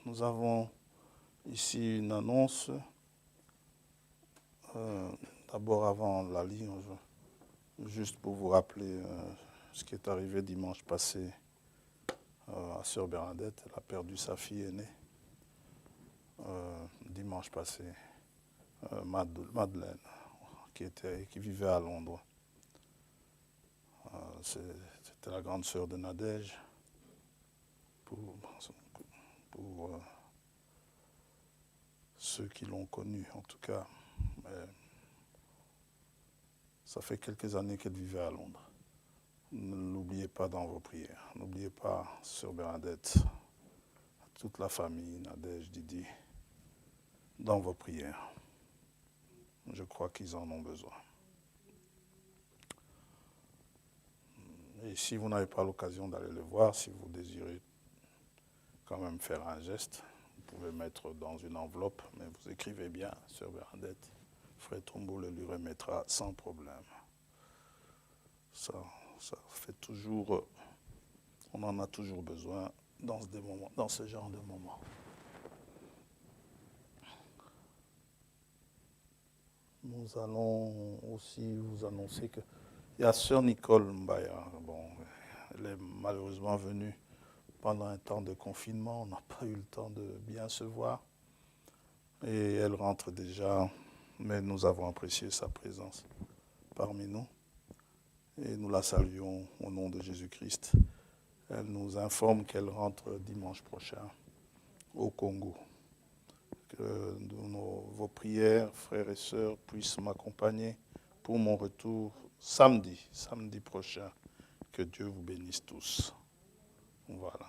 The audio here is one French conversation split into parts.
Nous avons ici une annonce. D'abord, avant la ligne, juste pour vous rappeler ce qui est arrivé dimanche passé à Sœur Bernadette. Elle a perdu sa fille aînée dimanche passé, Madeleine, qui vivait à Londres. C'était la grande sœur de Nadège. Pour ceux qui l'ont connue, en tout cas. Mais ça fait quelques années qu'elle vivait à Londres. Ne l'oubliez pas dans vos prières. N'oubliez pas Sœur Bernadette, toute la famille, Nadège, Didi, dans vos prières. Je crois qu'ils en ont besoin. Et si vous n'avez pas l'occasion d'aller le voir, si vous désirez quand même faire un geste, vous pouvez mettre dans une enveloppe, mais vous écrivez bien, Sœur Bernadette, Frère Tombeau le lui remettra sans problème. Ça fait toujours, on en a toujours besoin dans ce genre de moments. Nous allons aussi vous annoncer qu'il y a Sœur Nicole Mbaya. Bon, elle est malheureusement venue pendant un temps de confinement. On n'a pas eu le temps de bien se voir. Et elle rentre déjà, mais nous avons apprécié sa présence parmi nous. Et nous la saluons au nom de Jésus-Christ. Elle nous informe qu'elle rentre dimanche prochain au Congo. Que vos prières, frères et sœurs, puissent m'accompagner pour mon retour samedi prochain. Que Dieu vous bénisse tous. Voilà.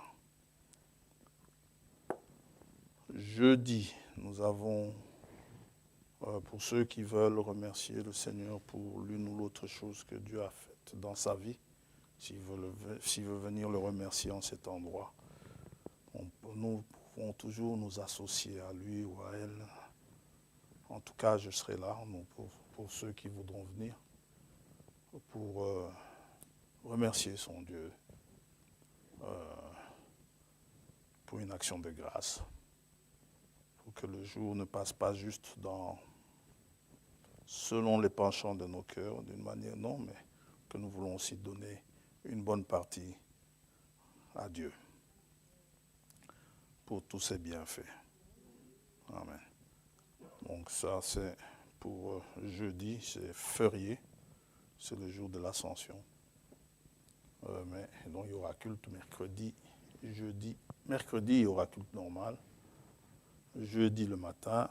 Jeudi, nous avons, pour ceux qui veulent remercier le Seigneur pour l'une ou l'autre chose que Dieu a faite dans sa vie, s'il veut venir le remercier en cet endroit, nous pouvons toujours nous associer à lui ou à elle. En tout cas, je serai là pour ceux qui voudront venir, pour remercier son Dieu pour une action de grâce, pour que le jour ne passe pas juste selon les penchants de nos cœurs, d'une manière non, mais que nous voulons aussi donner une bonne partie à Dieu pour tous ses bienfaits. Amen. Donc ça, c'est pour jeudi, c'est férié, c'est le jour de l'Ascension. Mais donc il y aura culte mercredi, jeudi. Mercredi, il y aura culte normal. Jeudi le matin,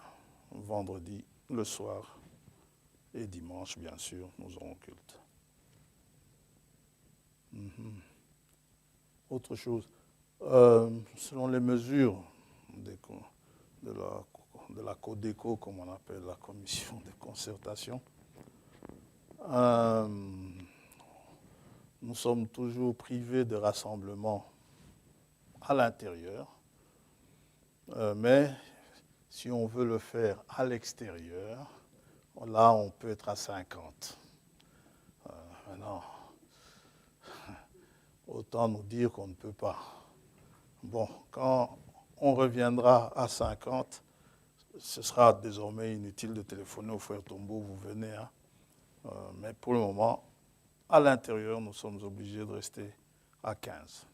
vendredi le soir et dimanche, bien sûr, nous aurons culte. Autre chose, selon les mesures de la CODECO, comme on appelle la commission de concertation, nous sommes toujours privés de rassemblement à l'intérieur, mais si on veut le faire à l'extérieur, là on peut être à 50. Maintenant, autant nous dire qu'on ne peut pas. Bon, quand on reviendra à 50, ce sera désormais inutile de téléphoner au frère Tombeau, vous venez. Hein. Mais pour le moment, à l'intérieur, nous sommes obligés de rester à 15.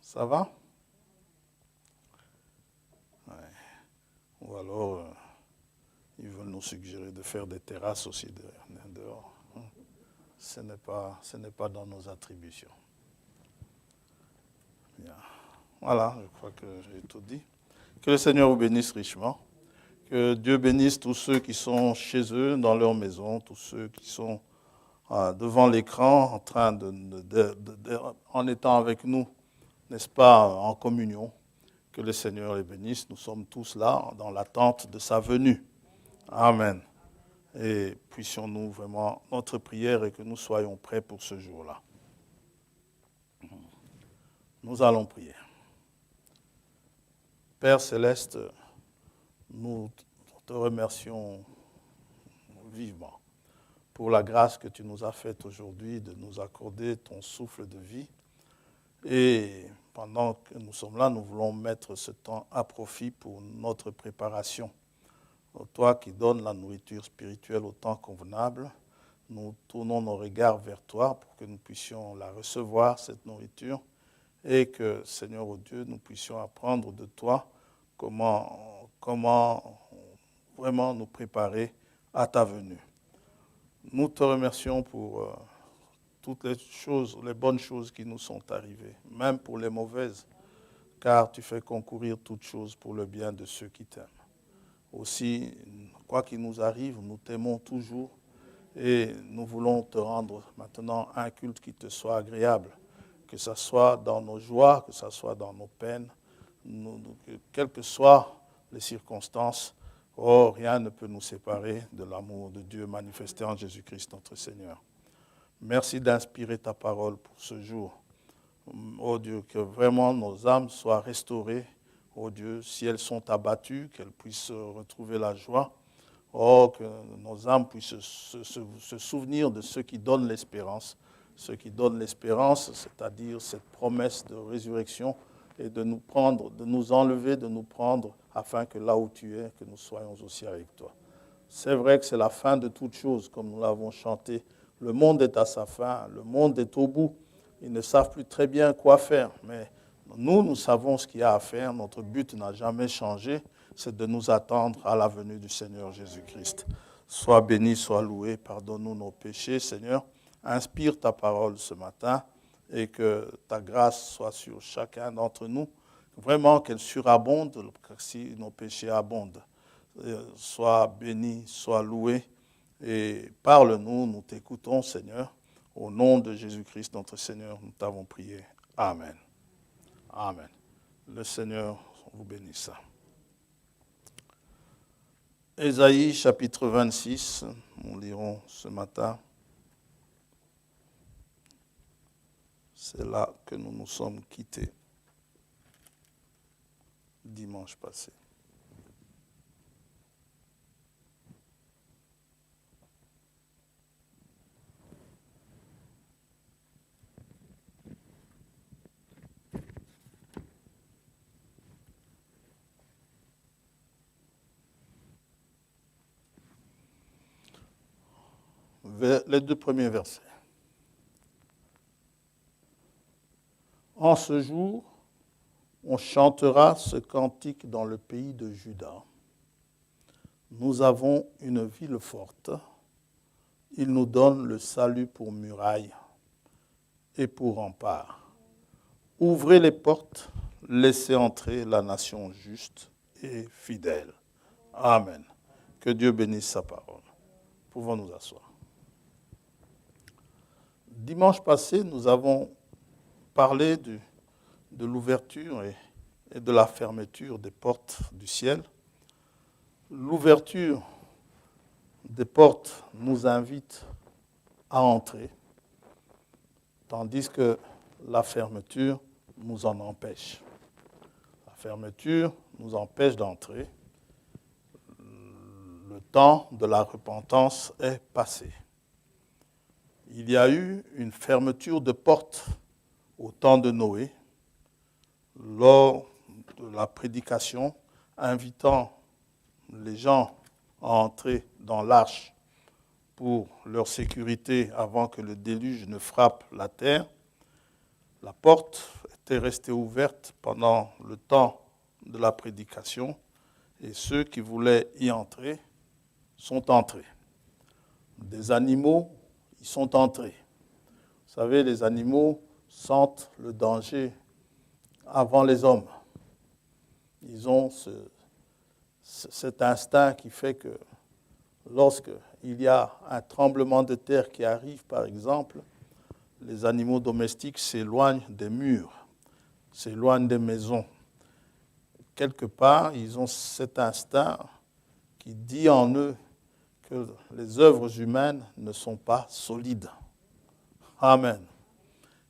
Ça va? Ouais. Ou alors, ils veulent nous suggérer de faire des terrasses aussi dehors. Ce n'est pas dans nos attributions. Bien. Voilà, je crois que j'ai tout dit. Que le Seigneur vous bénisse richement. Que Dieu bénisse tous ceux qui sont chez eux, dans leur maison, tous ceux qui sont devant l'écran, en train en étant avec nous, n'est-ce pas, en communion. Que le Seigneur les bénisse. Nous sommes tous là dans l'attente de sa venue. Amen. Et puissions-nous vraiment, notre prière est que nous soyons prêts pour ce jour-là. Nous allons prier. Père Céleste, nous te remercions vivement pour la grâce que tu nous as faite aujourd'hui de nous accorder ton souffle de vie Et pendant que nous sommes là, nous voulons mettre ce temps à profit pour notre préparation. Toi qui donnes la nourriture spirituelle au temps convenable, nous tournons nos regards vers toi pour que nous puissions la recevoir, cette nourriture, et que, Seigneur oh Dieu, nous puissions apprendre de toi comment vraiment nous préparer à ta venue. Nous te remercions pour toutes les bonnes choses qui nous sont arrivées, même pour les mauvaises, car tu fais concourir toutes choses pour le bien de ceux qui t'aiment. Aussi, quoi qu'il nous arrive, nous t'aimons toujours et nous voulons te rendre maintenant un culte qui te soit agréable, que ce soit dans nos joies, que ce soit dans nos peines, quelles que soient les circonstances. Oh, rien ne peut nous séparer de l'amour de Dieu manifesté en Jésus-Christ notre Seigneur. Merci d'inspirer ta parole pour ce jour. Oh Dieu, que vraiment nos âmes soient restaurées. Oh Dieu, si elles sont abattues, qu'elles puissent retrouver la joie. Oh, que nos âmes puissent se souvenir de ceux qui donnent l'espérance. Ceux qui donnent l'espérance, c'est-à-dire cette promesse de résurrection et de nous prendre, de nous enlever, de nous prendre, afin que là où tu es, que nous soyons aussi avec toi. C'est vrai que c'est la fin de toutes choses, comme nous l'avons chanté. Le monde est à sa fin, le monde est au bout. Ils ne savent plus très bien quoi faire, mais nous savons ce qu'il y a à faire. Notre but n'a jamais changé, c'est de nous attendre à la venue du Seigneur Jésus-Christ. Sois béni, sois loué, pardonne-nous nos péchés, Seigneur. Inspire ta parole ce matin et que ta grâce soit sur chacun d'entre nous. Vraiment qu'elle surabonde si nos péchés abondent. Sois béni, sois loué et parle-nous, nous t'écoutons, Seigneur. Au nom de Jésus-Christ, notre Seigneur, nous t'avons prié. Amen. Amen. Le Seigneur vous bénisse. Ésaïe chapitre 26, nous lirons ce matin. C'est là que nous nous sommes quittés dimanche passé. Les deux premiers versets. En ce jour, on chantera ce cantique dans le pays de Juda. Nous avons une ville forte. Il nous donne le salut pour muraille et pour rempart. Ouvrez les portes, laissez entrer la nation juste et fidèle. Amen. Que Dieu bénisse sa parole. Pouvons nous asseoir. Dimanche passé, nous avons parlé de l'ouverture et de la fermeture des portes du ciel. L'ouverture des portes nous invite à entrer, tandis que la fermeture nous en empêche. La fermeture nous empêche d'entrer. Le temps de la repentance est passé. Il y a eu une fermeture de portes au temps de Noé, lors de la prédication, invitant les gens à entrer dans l'arche pour leur sécurité avant que le déluge ne frappe la terre. La porte était restée ouverte pendant le temps de la prédication et ceux qui voulaient y entrer sont entrés. Des animaux y sont entrés. Vous savez, les animaux sentent le danger avant les hommes. Ils ont cet instinct qui fait que lorsqu'il y a un tremblement de terre qui arrive, par exemple, les animaux domestiques s'éloignent des murs, s'éloignent des maisons. Quelque part, ils ont cet instinct qui dit en eux que les œuvres humaines ne sont pas solides. Amen.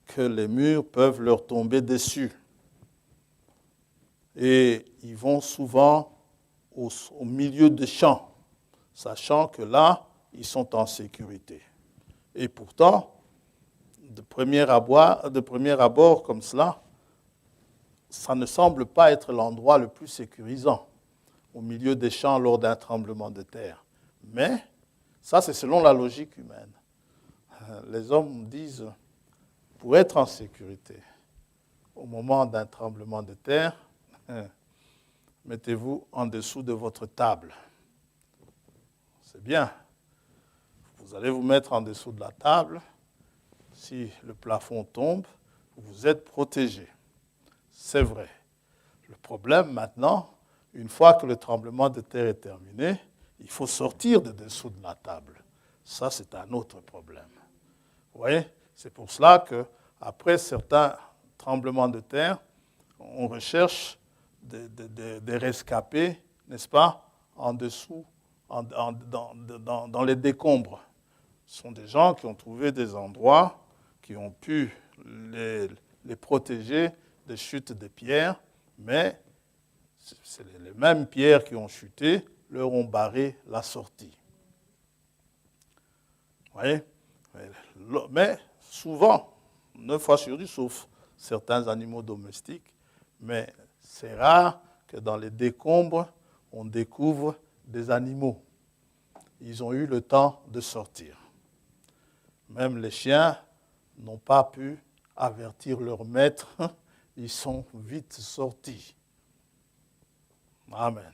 Que les murs peuvent leur tomber dessus. Et ils vont souvent au milieu des champs, sachant que là, ils sont en sécurité. Et pourtant, de premier abord comme cela, ça ne semble pas être l'endroit le plus sécurisant au milieu des champs lors d'un tremblement de terre. Mais ça, c'est selon la logique humaine. Les hommes disent, pour être en sécurité, au moment d'un tremblement de terre, mettez-vous en dessous de votre table. C'est bien. Vous allez vous mettre en dessous de la table. Si le plafond tombe, vous êtes protégé. C'est vrai. Le problème maintenant, une fois que le tremblement de terre est terminé, il faut sortir de dessous de la table. Ça, c'est un autre problème. Vous voyez? C'est pour cela qu'après certains tremblements de terre, on recherche des rescapés, n'est-ce pas, en dessous, dans les décombres. Ce sont des gens qui ont trouvé des endroits qui ont pu les protéger des chutes de pierres, mais c'est les mêmes pierres qui ont chuté leur ont barré la sortie. Vous voyez? Mais souvent, 9 fois sur 10, sauf certains animaux domestiques, mais c'est rare que dans les décombres, on découvre des animaux. Ils ont eu le temps de sortir. Même les chiens n'ont pas pu avertir leur maître, ils sont vite sortis. Amen.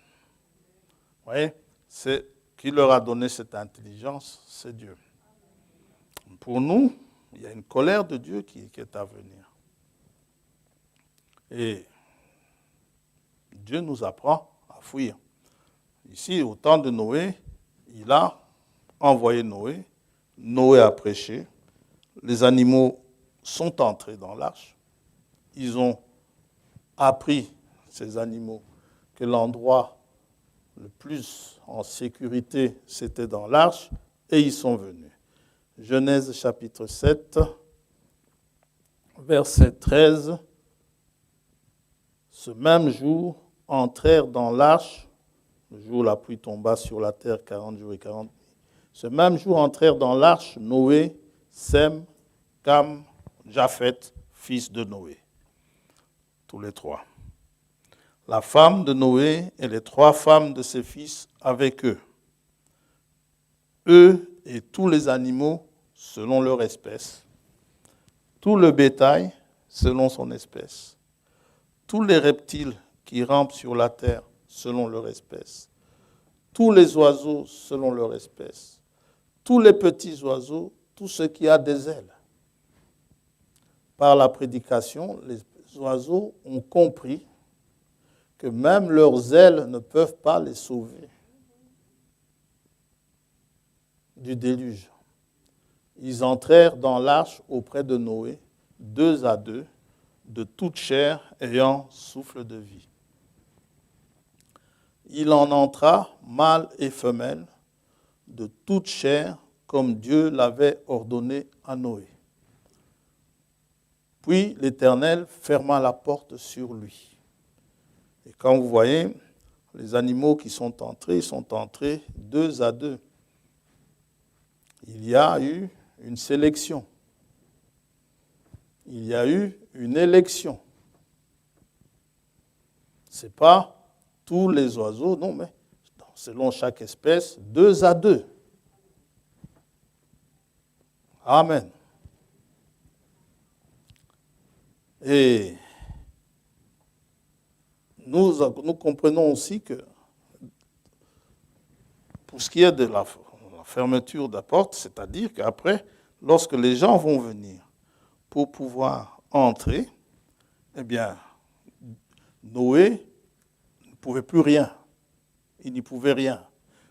Vous voyez, c'est qui leur a donné cette intelligence, c'est Dieu. Pour nous, il y a une colère de Dieu qui est à venir. Et Dieu nous apprend à fuir. Ici, au temps de Noé, il a envoyé Noé. Noé a prêché. Les animaux sont entrés dans l'arche. Ils ont appris, ces animaux, que l'endroit le plus en sécurité, c'était dans l'arche, et ils sont venus. Genèse chapitre 7, verset 13. Ce même jour, entrèrent dans l'arche, le jour où la pluie tomba sur la terre 40 jours et 40 nuits. Ce même jour, entrèrent dans l'arche Noé, Sem, Cam, Japheth, fils de Noé. Tous les trois. La femme de Noé et les 3 femmes de ses fils avec eux. Eux et tous les animaux selon leur espèce. Tout le bétail selon son espèce. Tous les reptiles qui rampent sur la terre selon leur espèce. Tous les oiseaux selon leur espèce. Tous les petits oiseaux, tout ce qui a des ailes. Par la prédication, les oiseaux ont compris que même leurs ailes ne peuvent pas les sauver du déluge. Ils entrèrent dans l'arche auprès de Noé, 2 à 2, de toute chair ayant souffle de vie. Il en entra, mâle et femelle, de toute chair, comme Dieu l'avait ordonné à Noé. Puis l'Éternel ferma la porte sur lui. Et quand vous voyez, les animaux qui sont entrés, ils sont entrés 2 à 2. Il y a eu une sélection. Il y a eu une élection. Ce n'est pas tous les oiseaux, non, mais selon chaque espèce, 2 à 2. Amen. Et nous comprenons aussi que pour ce qui est de la fermeture de la porte, c'est-à-dire qu'après, lorsque les gens vont venir pour pouvoir entrer, eh bien, Noé ne pouvait plus rien. Il n'y pouvait rien.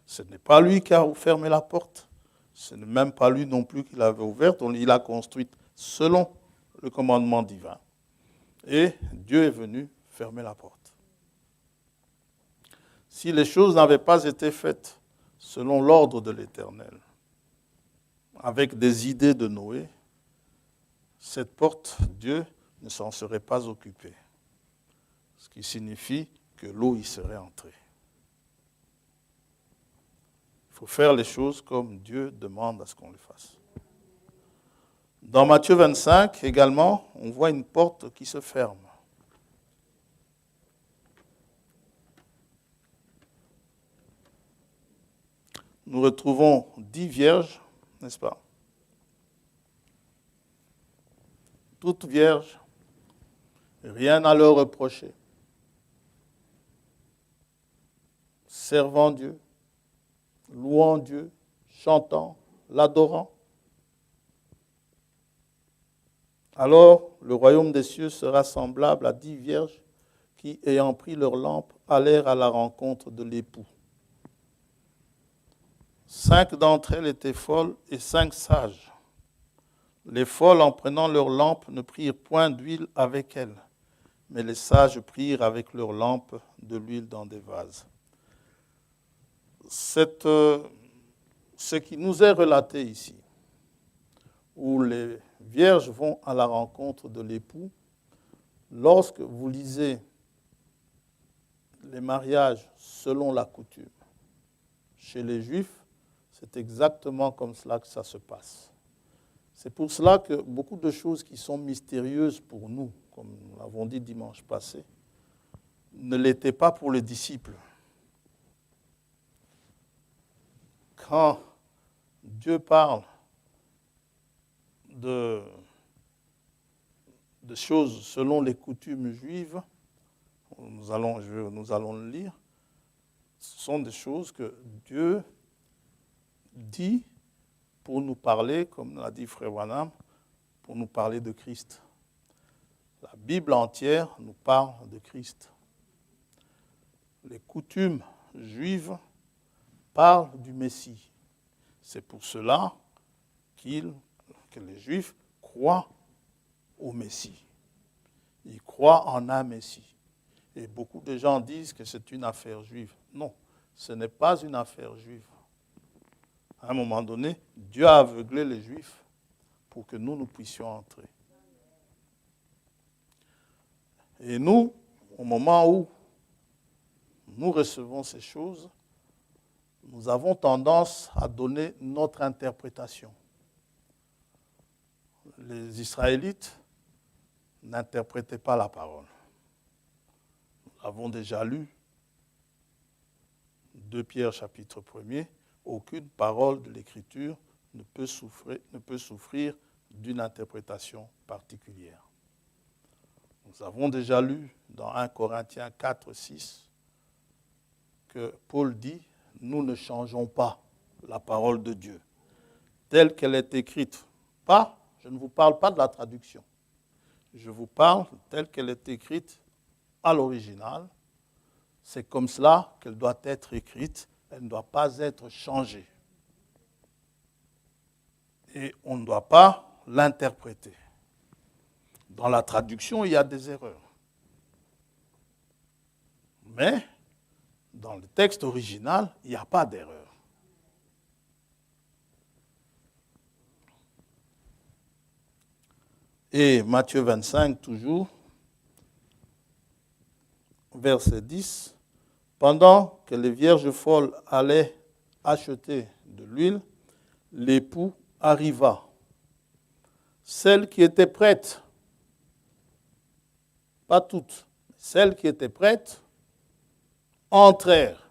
Ce n'est pas lui qui a fermé la porte. Ce n'est même pas lui non plus qui l'avait ouverte. Il l'a construite selon le commandement divin. Et Dieu est venu fermer la porte. Si les choses n'avaient pas été faites selon l'ordre de l'Éternel, avec des idées de Noé, cette porte, Dieu ne s'en serait pas occupé. Ce qui signifie que l'eau y serait entrée. Il faut faire les choses comme Dieu demande à ce qu'on les fasse. Dans Matthieu 25 également, on voit une porte qui se ferme. Nous retrouvons 10 vierges, n'est-ce pas? Toutes vierges, rien à leur reprocher. Servant Dieu, louant Dieu, chantant, l'adorant. Alors, le royaume des cieux sera semblable à 10 vierges qui, ayant pris leur lampe, allèrent à la rencontre de l'époux. 5 d'entre elles étaient folles et 5 sages. Les folles, en prenant leur lampe, ne prirent point d'huile avec elles, mais les sages prirent avec leur lampe de l'huile dans des vases. Ce qui nous est relaté ici, où les vierges vont à la rencontre de l'époux, lorsque vous lisez les mariages selon la coutume, chez les Juifs, c'est exactement comme cela que ça se passe. C'est pour cela que beaucoup de choses qui sont mystérieuses pour nous, comme nous l'avons dit dimanche passé, ne l'étaient pas pour les disciples. Quand Dieu parle de choses selon les coutumes juives, nous allons le lire, ce sont des choses que Dieu dit pour nous parler, comme l'a dit Frère Branham, pour nous parler de Christ. La Bible entière nous parle de Christ. Les coutumes juives parlent du Messie. C'est pour cela que les Juifs croient au Messie. Ils croient en un Messie. Et beaucoup de gens disent que c'est une affaire juive. Non, ce n'est pas une affaire juive. À un moment donné, Dieu a aveuglé les Juifs pour que nous puissions entrer. Et nous, au moment où nous recevons ces choses, nous avons tendance à donner notre interprétation. Les Israélites n'interprétaient pas la parole. Nous l'avons déjà lu, 2 Pierre chapitre 1er, aucune parole de l'Écriture ne peut souffrir d'une interprétation particulière. Nous avons déjà lu dans 1 Corinthiens 4, 6 que Paul dit « Nous ne changeons pas la parole de Dieu telle qu'elle est écrite. » Je ne vous parle pas de la traduction. Je vous parle telle qu'elle est écrite à l'original. C'est comme cela qu'elle doit être écrite. Elle ne doit pas être changée. Et on ne doit pas l'interpréter. Dans la traduction, il y a des erreurs. Mais dans le texte original, il n'y a pas d'erreur. Et Matthieu 25, toujours, verset 10, « Pendant que les vierges folles allaient acheter de l'huile, l'époux arriva. Celles qui étaient prêtes, pas toutes, celles qui étaient prêtes, entrèrent.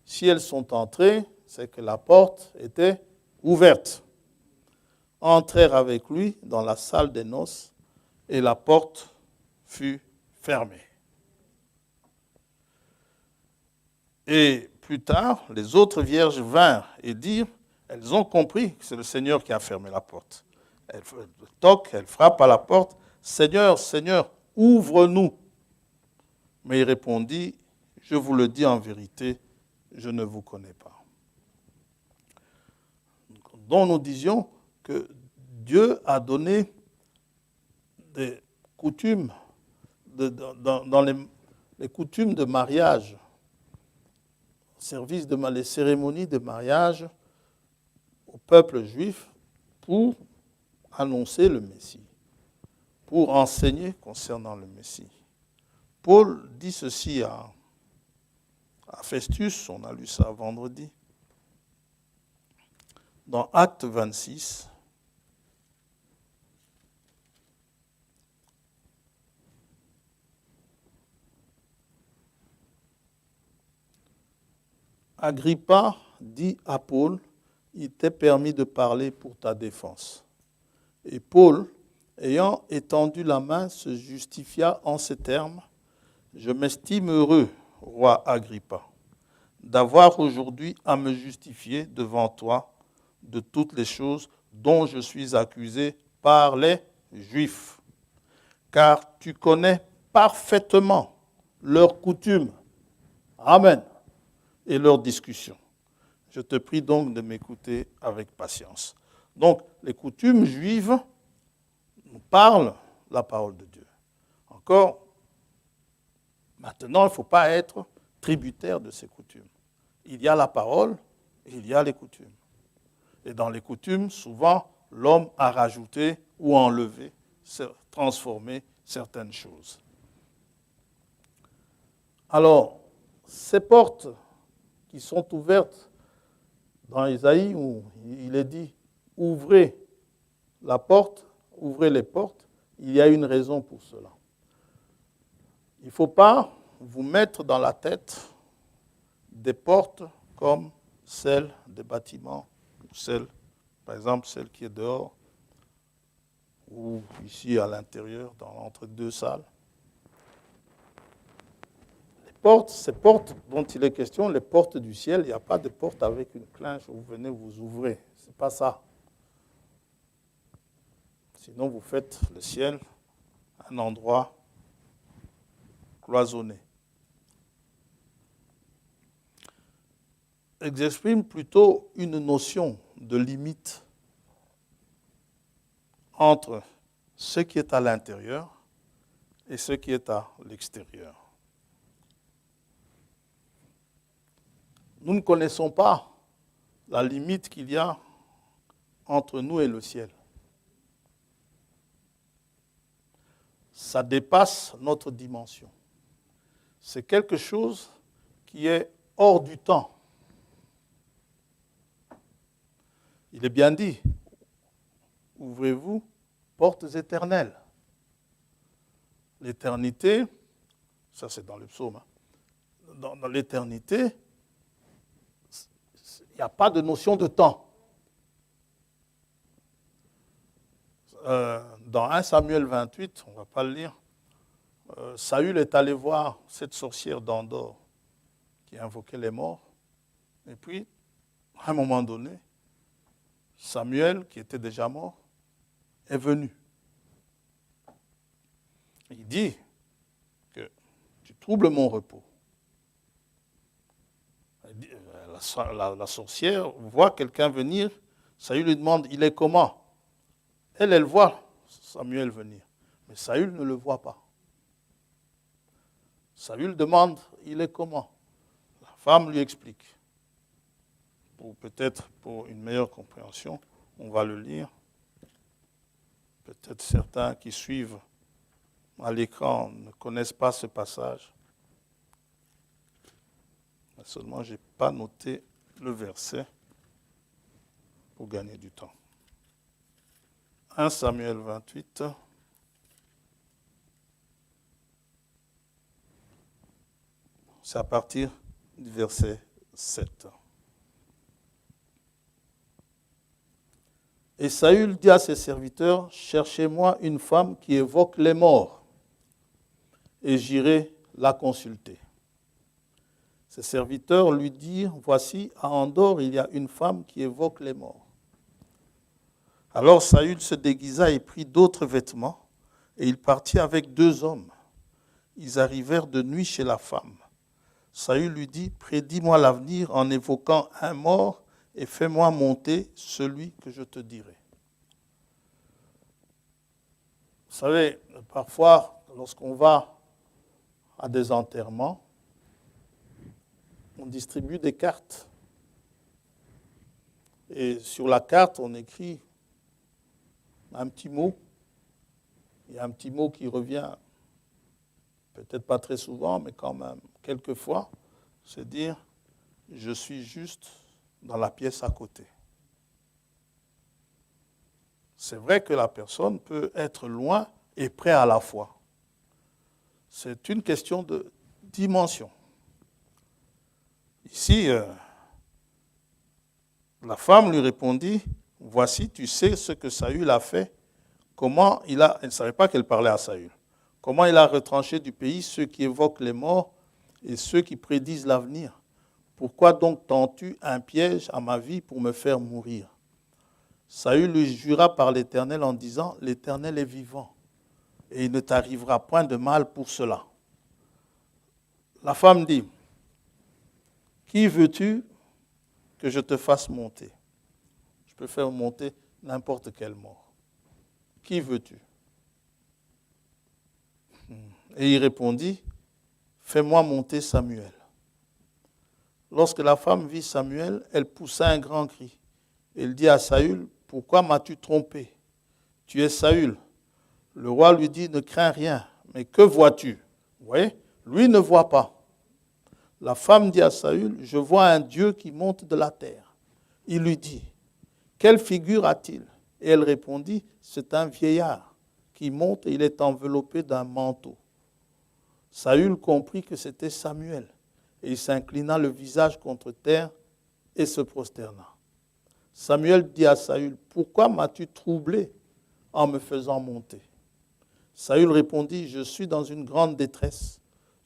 Si elles sont entrées, c'est que la porte était ouverte. Entrèrent avec lui dans la salle des noces et la porte fut fermée. Et plus tard, les autres vierges vinrent et dirent, elles ont compris que c'est le Seigneur qui a fermé la porte. Elles toquent, elles frappent à la porte, « Seigneur, Seigneur, ouvre-nous » Mais il répondit, « Je vous le dis en vérité, je ne vous connais pas. » Donc nous disions que Dieu a donné des coutumes, dans les coutumes de mariage, service les cérémonies de mariage au peuple juif pour annoncer le Messie, pour enseigner concernant le Messie. Paul dit ceci à Festus, on a lu ça vendredi, dans Actes 26, Agrippa dit à Paul, il t'est permis de parler pour ta défense. Et Paul, ayant étendu la main, se justifia en ces termes, je m'estime heureux, roi Agrippa, d'avoir aujourd'hui à me justifier devant toi de toutes les choses dont je suis accusé par les Juifs. Car tu connais parfaitement leurs coutumes, amen, et leurs discussions. Je te prie donc de m'écouter avec patience. Donc, les coutumes juives nous parlent la parole de Dieu. Encore, maintenant, il ne faut pas être tributaire de ces coutumes. Il y a la parole et il y a les coutumes. Et dans les coutumes, souvent, l'homme a rajouté ou enlevé, transformé certaines choses. Alors, ces portes qui sont ouvertes dans Isaïe, où il est dit « ouvrez la porte, ouvrez les portes », il y a une raison pour cela. Il ne faut pas vous mettre dans la tête des portes comme celles des bâtiments, ou celle, par exemple celle qui est dehors, ou ici à l'intérieur, entre deux salles. Les portes, ces portes dont il est question, les portes du ciel, il n'y a pas de porte avec une clinche où vous venez vous ouvrez. Ce n'est pas ça. Sinon, vous faites le ciel un endroit cloisonné. Ils expriment plutôt une notion de limite entre ce qui est à l'intérieur et ce qui est à l'extérieur. Nous ne connaissons pas la limite qu'il y a entre nous et le ciel. Ça dépasse notre dimension. C'est quelque chose qui est hors du temps. Il est bien dit, ouvrez-vous, portes éternelles. L'éternité, ça c'est dans le psaume, dans l'éternité, il n'y a pas de notion de temps. Dans 1 Samuel 28, on ne va pas le lire, Saül est allé voir cette sorcière d'Endor qui invoquait les morts. Et puis, à un moment donné, Samuel, qui était déjà mort, est venu. Il dit que tu troubles mon repos. La sorcière voit quelqu'un venir, Saül lui demande, il est comment? Elle voit Samuel venir, mais Saül ne le voit pas. Saül demande, il est comment? La femme lui explique. Peut-être pour une meilleure compréhension, on va le lire. Peut-être certains qui suivent à l'écran ne connaissent pas ce passage. Seulement, je n'ai pas noté le verset pour gagner du temps. 1 Samuel 28. C'est à partir du verset 7. Et Saül dit à ses serviteurs, cherchez-moi une femme qui évoque les morts, et j'irai la consulter. Ses serviteurs lui dirent, voici, à Endor, il y a une femme qui évoque les morts. Alors Saül se déguisa et prit d'autres vêtements, et il partit avec 2 hommes. Ils arrivèrent de nuit chez la femme. Saül lui dit, prédis-moi l'avenir en évoquant un mort, et fais-moi monter celui que je te dirai. Vous savez, parfois, lorsqu'on va à des enterrements, on distribue des cartes. Et sur la carte, on écrit un petit mot. Il y a un petit mot qui revient, peut-être pas très souvent, mais quand même, quelquefois, c'est dire « je suis juste dans la pièce à côté ». C'est vrai que la personne peut être loin et près à la fois. C'est une question de dimension. Ici, La femme lui répondit, voici, tu sais ce que Saül a fait. Elle ne savait pas qu'elle parlait à Saül. Comment il a retranché du pays ceux qui évoquent les morts et ceux qui prédisent l'avenir. Pourquoi donc tends-tu un piège à ma vie pour me faire mourir? Saül lui jura par l'Éternel en disant, l'Éternel est vivant et il ne t'arrivera point de mal pour cela. La femme dit, qui veux-tu que je te fasse monter? Je peux faire monter n'importe quel mort. Qui veux-tu? Et il répondit, fais-moi monter Samuel. Lorsque la femme vit Samuel, elle poussa un grand cri. Elle dit à Saül, pourquoi m'as-tu trompé? Tu es Saül. Le roi lui dit, ne crains rien, mais que vois-tu? Vous voyez, lui ne voit pas. La femme dit à Saül, je vois un Dieu qui monte de la terre. Il lui dit, quelle figure a-t-il? Et elle répondit, c'est un vieillard qui monte et il est enveloppé d'un manteau. Saül comprit que c'était Samuel et il s'inclina le visage contre terre et se prosterna. Samuel dit à Saül, pourquoi m'as-tu troublé en me faisant monter? Saül répondit, je suis dans une grande détresse.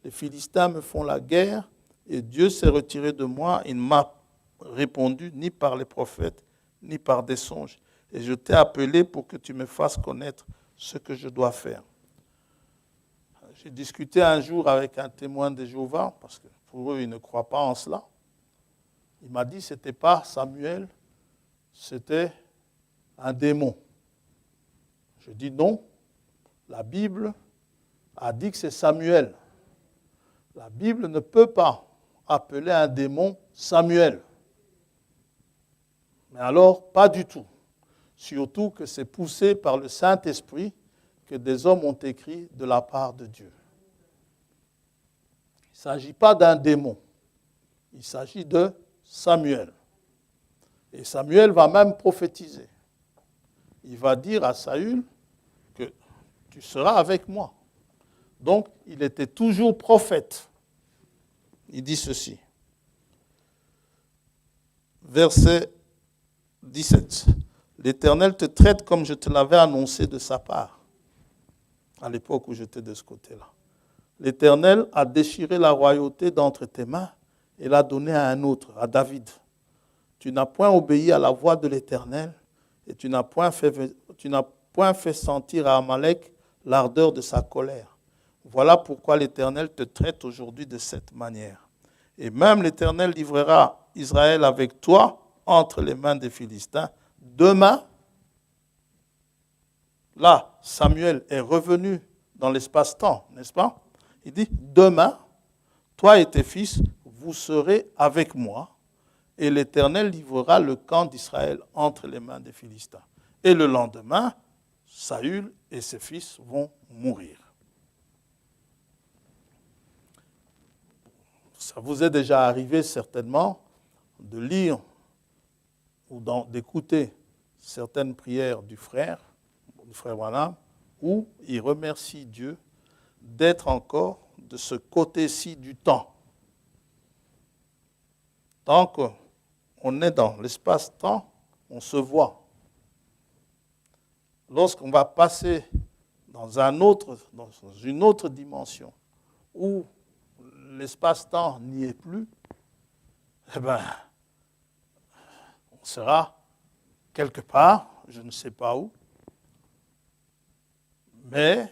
Les Philistins me font la guerre et Dieu s'est retiré de moi. Il ne m'a répondu ni par les prophètes, ni par des songes. Et je t'ai appelé pour que tu me fasses connaître ce que je dois faire. J'ai discuté un jour avec un témoin de Jéhovah, parce que pour eux, ils ne croient pas en cela. Il m'a dit que ce n'était pas Samuel, c'était un démon. Je dis non, la Bible a dit que c'est Samuel. La Bible ne peut pas appeler un démon Samuel. Mais alors, pas du tout. Surtout que c'est poussé par le Saint-Esprit que des hommes ont écrit de la part de Dieu. Il ne s'agit pas d'un démon. Il s'agit de Samuel. Et Samuel va même prophétiser. Il va dire à Saül que tu seras avec moi. Donc, il était toujours prophète. Il dit ceci. Verset 17. L'Éternel te traite comme je te l'avais annoncé de sa part, à l'époque où j'étais de ce côté-là. L'Éternel a déchiré la royauté d'entre tes mains et l'a donnée à un autre, à David. Tu n'as point obéi à la voix de l'Éternel et tu n'as point fait sentir à Amalek l'ardeur de sa colère. Voilà pourquoi l'Éternel te traite aujourd'hui de cette manière. Et même l'Éternel livrera Israël avec toi entre les mains des Philistins. Demain, là, Samuel est revenu dans l'espace-temps, n'est-ce pas? Il dit, demain, toi et tes fils, vous serez avec moi, et l'Éternel livrera le camp d'Israël entre les mains des Philistins. Et le lendemain, Saül et ses fils vont mourir. Ça vous est déjà arrivé certainement de lire ou d'écouter certaines prières du frère Branham, où il remercie Dieu d'être encore de ce côté-ci du temps. Tant qu'on est dans l'espace-temps, on se voit. Lorsqu'on va passer dans une autre dimension, où l'espace-temps n'y est plus, eh bien, on sera quelque part, je ne sais pas où, mais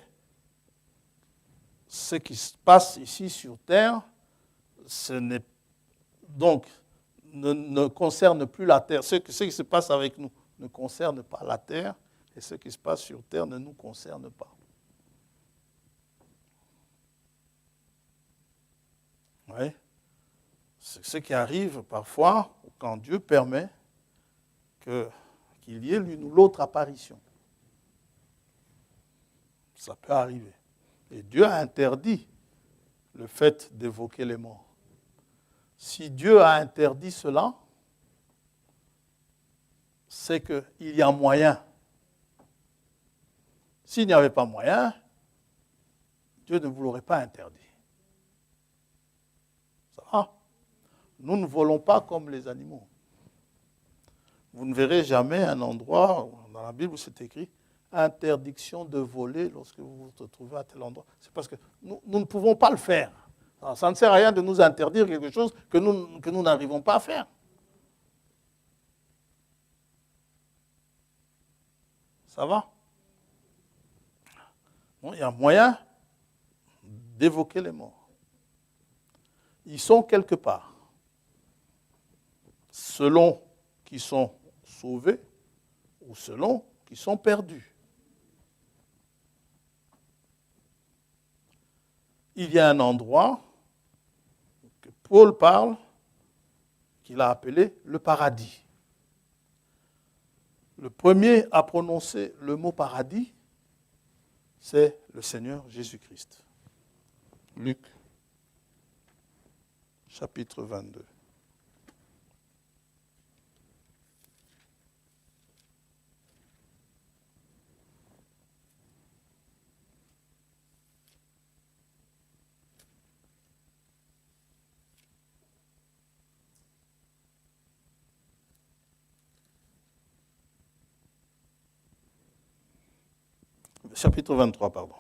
ce qui se passe ici sur Terre, ne concerne plus la Terre. Ce qui se passe avec nous ne concerne pas la Terre, et ce qui se passe sur Terre ne nous concerne pas. Oui. C'est ce qui arrive parfois quand Dieu permet qu'il y ait l'une ou l'autre apparition. Ça peut arriver. Et Dieu a interdit le fait d'évoquer les morts. Si Dieu a interdit cela, c'est qu'il y a moyen. S'il n'y avait pas moyen, Dieu ne vous l'aurait pas interdit. Ça va? Nous ne volons pas comme les animaux. Vous ne verrez jamais un endroit dans la Bible où c'est écrit interdiction de voler lorsque vous vous retrouvez à tel endroit. C'est parce que nous ne pouvons pas le faire. Alors, ça ne sert à rien de nous interdire quelque chose que nous n'arrivons pas à faire. Ça va? Bon, il y a moyen d'évoquer les morts. Ils sont quelque part. Selon qu'ils sont sauvés ou selon qu'ils sont perdus. Il y a un endroit que Paul parle, qu'il a appelé le paradis. Le premier à prononcer le mot paradis, c'est le Seigneur Jésus-Christ. Luc, chapitre 22. Chapitre 23, pardon.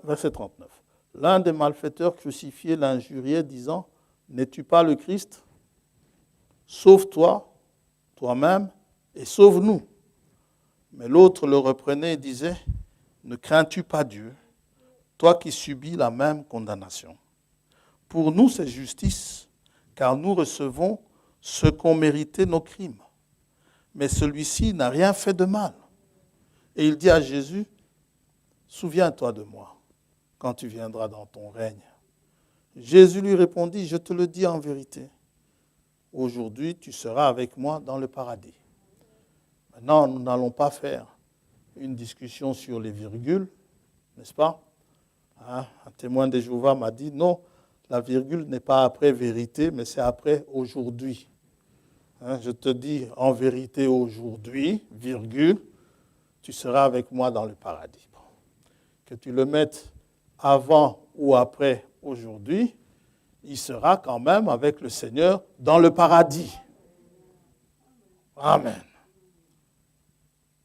Verset 39. L'un des malfaiteurs crucifiés l'injuriait, disant, n'es-tu pas le Christ? Sauve-toi, toi-même, et sauve-nous. Mais l'autre le reprenait et disait, ne crains-tu pas Dieu, toi qui subis la même condamnation? Pour nous, c'est justice, car nous recevons ce qu'ont mérité nos crimes. Mais celui-ci n'a rien fait de mal. Et il dit à Jésus, souviens-toi de moi quand tu viendras dans ton règne. Jésus lui répondit, je te le dis en vérité, aujourd'hui tu seras avec moi dans le paradis. Maintenant, nous n'allons pas faire une discussion sur les virgules, n'est-ce pas? Un témoin de Jéhovah m'a dit, non, la virgule n'est pas après vérité, mais c'est après aujourd'hui. Je te dis en vérité aujourd'hui, virgule, tu seras avec moi dans le paradis. Que tu le mettes avant ou après aujourd'hui, il sera quand même avec le Seigneur dans le paradis. Amen.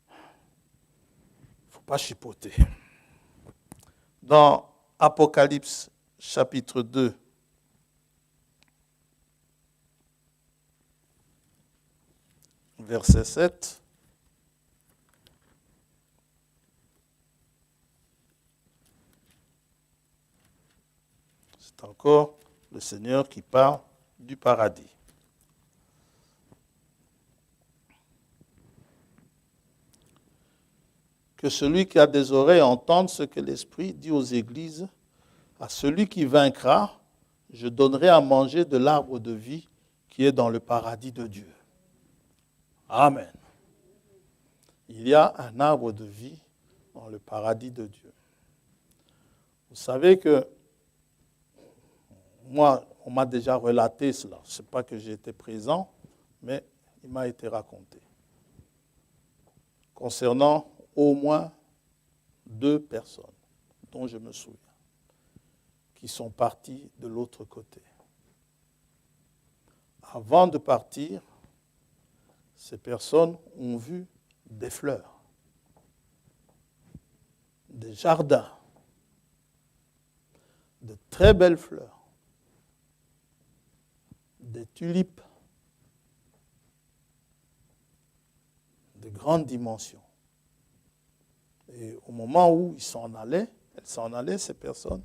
Il ne faut pas chipoter. Dans Apocalypse chapitre 2, verset 7, c'est encore le Seigneur qui parle du paradis. Que celui qui a des oreilles entende ce que l'Esprit dit aux églises. À celui qui vaincra, je donnerai à manger de l'arbre de vie qui est dans le paradis de Dieu. Amen. Il y a un arbre de vie dans le paradis de Dieu. Vous savez que moi, on m'a déjà relaté cela. Ce n'est pas que j'ai été présent, mais il m'a été raconté. Concernant au moins 2 personnes dont je me souviens, qui sont parties de l'autre côté. Avant de partir, ces personnes ont vu des fleurs, des jardins, de très belles fleurs, des tulipes de grandes dimensions. Et au moment où elles s'en allaient, ces personnes,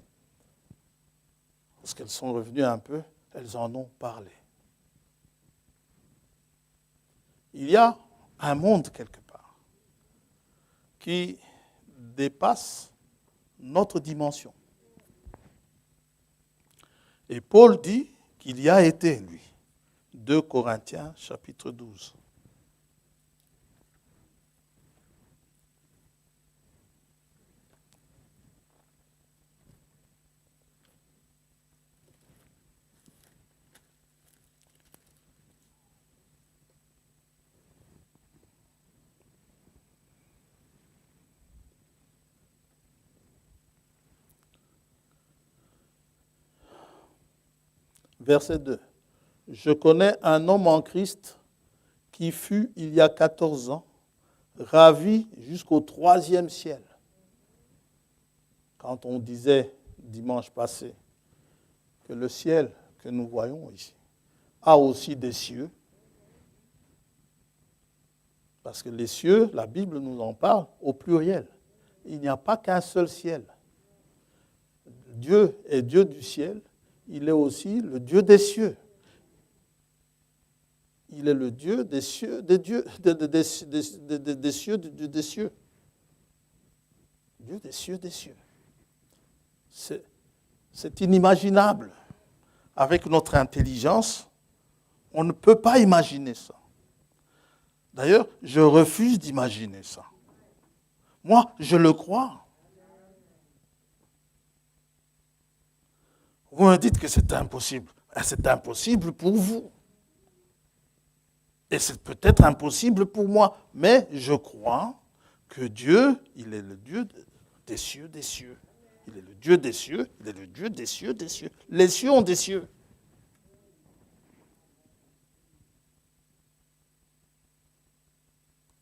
parce qu'elles sont revenues un peu, elles en ont parlé. Il y a un monde quelque part qui dépasse notre dimension. Et Paul dit qu'il y a été, lui. 2 Corinthiens, chapitre 12. Verset 2. Je connais un homme en Christ qui fut, il y a 14 ans, ravi jusqu'au 3e ciel. Quand on disait dimanche passé que le ciel que nous voyons ici a aussi des cieux, parce que les cieux, la Bible nous en parle au pluriel. Il n'y a pas qu'un seul ciel. Dieu est Dieu du ciel, il est aussi le Dieu des cieux. Il est le Dieu des cieux, des cieux. Dieu des cieux, des cieux. C'est inimaginable. Avec notre intelligence, on ne peut pas imaginer ça. D'ailleurs, je refuse d'imaginer ça. Moi, je le crois. Vous me dites que c'est impossible. C'est impossible pour vous. Et c'est peut-être impossible pour moi. Mais je crois que Dieu, il est le Dieu des cieux, des cieux. Il est le Dieu des cieux, il est le Dieu des cieux, des cieux. Les cieux ont des cieux.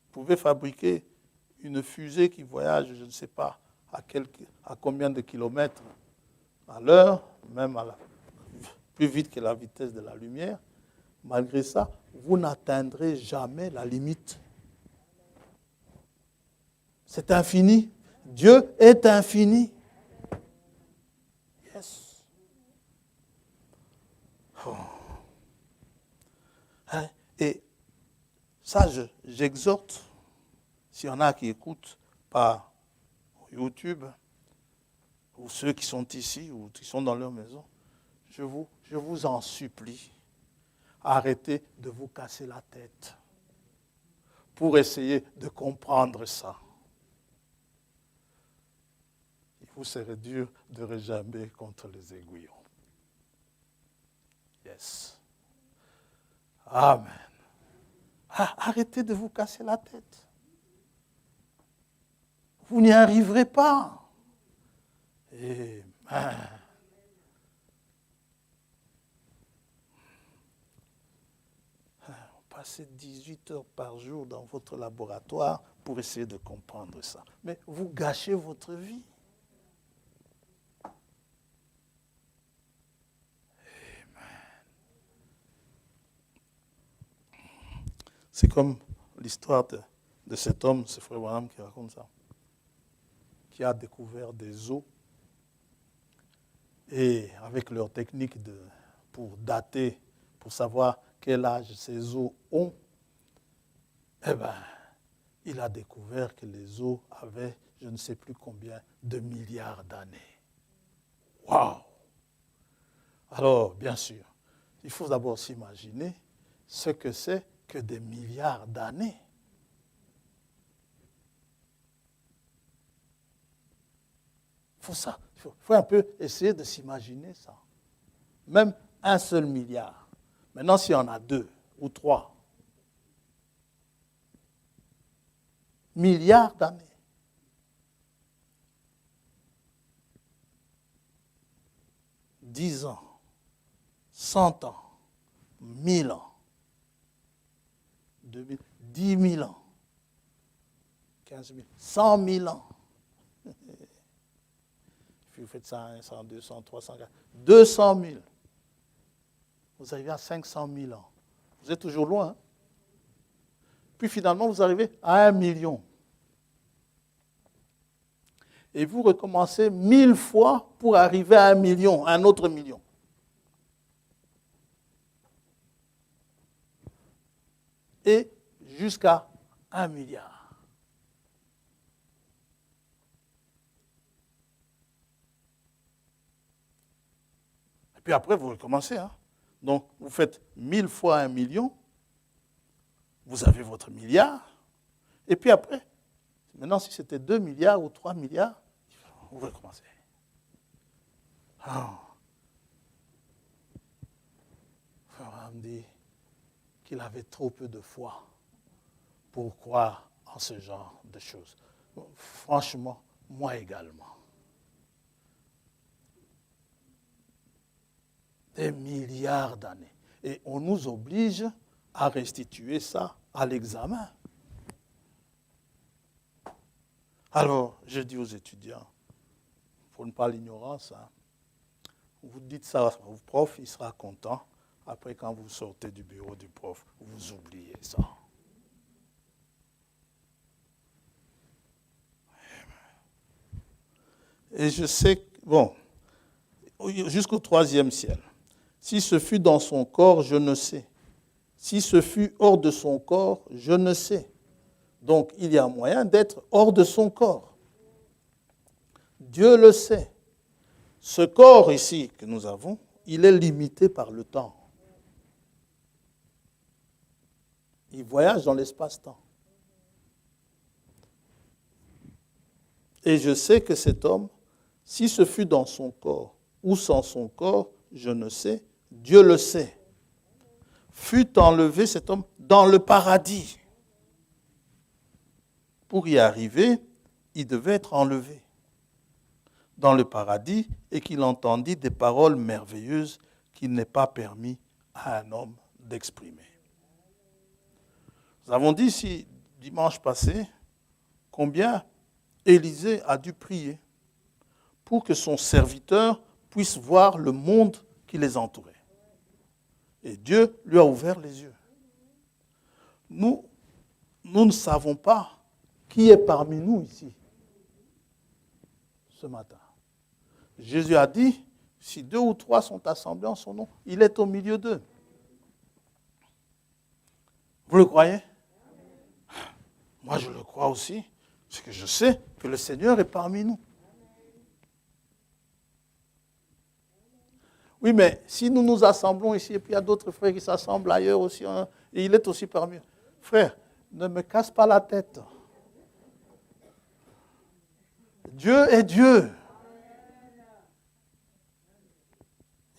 Vous pouvez fabriquer une fusée qui voyage, je ne sais pas, à combien de kilomètres à l'heure, même plus vite que la vitesse de la lumière. Malgré ça, vous n'atteindrez jamais la limite. C'est infini. Dieu est infini. Yes. Oh. Hein? Et ça, j'exhorte, s'il y en a qui écoutent par YouTube, ou ceux qui sont ici, ou qui sont dans leur maison, je vous en supplie, arrêtez de vous casser la tête pour essayer de comprendre ça. Il vous serait dur de réjamber contre les aiguillons. Yes. Amen. Arrêtez de vous casser la tête. Vous n'y arriverez pas. Amen. Passez 18 heures par jour dans votre laboratoire pour essayer de comprendre ça. Mais vous gâchez votre vie. Amen. C'est comme l'histoire de cet homme, c'est Frère Branham qui raconte ça, qui a découvert des eaux et avec leur technique pour dater, pour savoir quel âge ces eaux ont, eh bien, il a découvert que les eaux avaient je ne sais plus combien de milliards d'années. Waouh! Alors, bien sûr, il faut d'abord s'imaginer ce que c'est que des milliards d'années. Il faut un peu essayer de s'imaginer ça. Même un seul milliard. Maintenant, s'il y en a 2 ou 3 milliards d'années. « 10 ans, 100 ans, 1000 ans, 2000, 10 000 ans, 15 000, 100 000 ans. Vous faites 100, 100, 200, 300, 200 000. Vous arrivez à 500 000 ans. Vous êtes toujours loin. Hein? Puis finalement, vous arrivez à 1 million. Et vous recommencez 1000 fois pour arriver à 1 million, à un autre million. Et jusqu'à 1 milliard. Et puis après, vous recommencez. Hein? Donc, vous faites 1000 fois 1 million, vous avez votre milliard, et puis après, maintenant, si c'était 2 milliards ou 3 milliards, vous recommencez. On me dit qu'il avait trop peu de foi pour croire en ce genre de choses. Franchement, moi également. Des milliards d'années. Et on nous oblige à restituer ça à l'examen. Alors, je dis aux étudiants, pour ne pas l'ignorance, hein, vous dites ça au prof, il sera content. Après, quand vous sortez du bureau du prof, vous oubliez ça. Et je sais, bon, jusqu'au 3e ciel. Si ce fut dans son corps, je ne sais. Si ce fut hors de son corps, je ne sais. Donc, il y a moyen d'être hors de son corps. Dieu le sait. Ce corps ici que nous avons, il est limité par le temps. Il voyage dans l'espace-temps. Et je sais que cet homme, si ce fut dans son corps ou sans son corps, je ne sais, Dieu le sait. Fut enlevé cet homme dans le paradis. Pour y arriver, il devait être enlevé dans le paradis et qu'il entendit des paroles merveilleuses qu'il n'est pas permis à un homme d'exprimer. Nous avons dit ici, dimanche passé, combien Élisée a dû prier pour que son serviteur puisse voir le monde qui les entourait. Et Dieu lui a ouvert les yeux. Nous ne savons pas qui est parmi nous ici ce matin. Jésus a dit, si 2 ou 3 sont assemblés en son nom, il est au milieu d'eux. Vous le croyez? Moi, je le crois aussi, parce que je sais que le Seigneur est parmi nous. Oui, mais si nous nous assemblons ici, et puis il y a d'autres frères qui s'assemblent ailleurs aussi, hein, et il est aussi parmi eux. Frère, ne me casse pas la tête. Dieu est Dieu.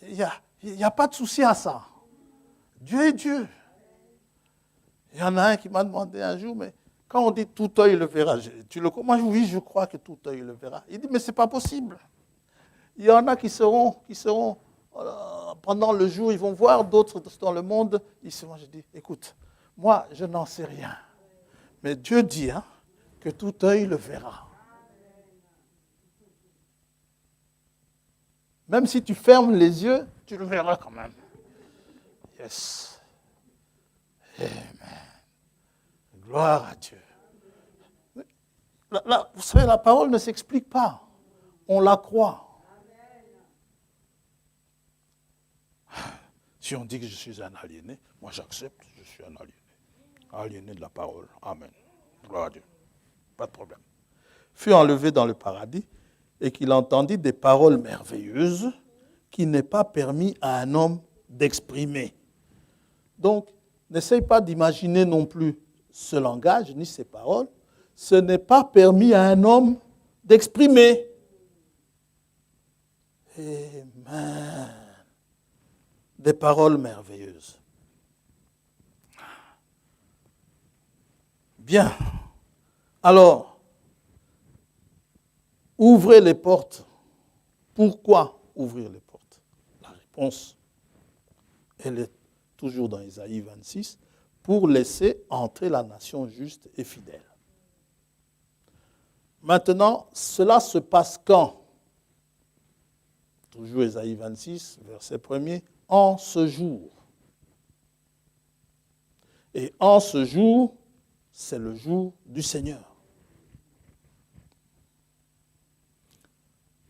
Il n'y a pas de souci à ça. Dieu est Dieu. Il y en a un qui m'a demandé un jour, mais quand on dit tout œil le verra, moi oui, je crois que tout œil le verra. Il dit, mais ce n'est pas possible. Il y en a qui seront pendant le jour, ils vont voir, d'autres dans le monde, je dis, écoute, moi je n'en sais rien. Mais Dieu dit que tout œil le verra. Même si tu fermes les yeux, tu le verras quand même. Yes. Amen. Gloire à Dieu. Vous savez, la parole ne s'explique pas. On la croit. Si on dit que je suis un aliéné, moi j'accepte, je suis un aliéné. Aliéné de la parole. Amen. Gloire à Dieu. Pas de problème. Fut enlevé dans le paradis et qu'il entendit des paroles merveilleuses qu'il n'est pas permis à un homme d'exprimer. Donc, n'essaye pas d'imaginer non plus ce langage ni ces paroles. Ce n'est pas permis à un homme d'exprimer. Amen. Des paroles merveilleuses. Bien. Alors, ouvrez les portes. Pourquoi ouvrir les portes? La réponse, elle est toujours dans Isaïe 26, pour laisser entrer la nation juste et fidèle. Maintenant, cela se passe quand? Toujours Isaïe 26, verset 1er, en ce jour. Et en ce jour, c'est le jour du Seigneur.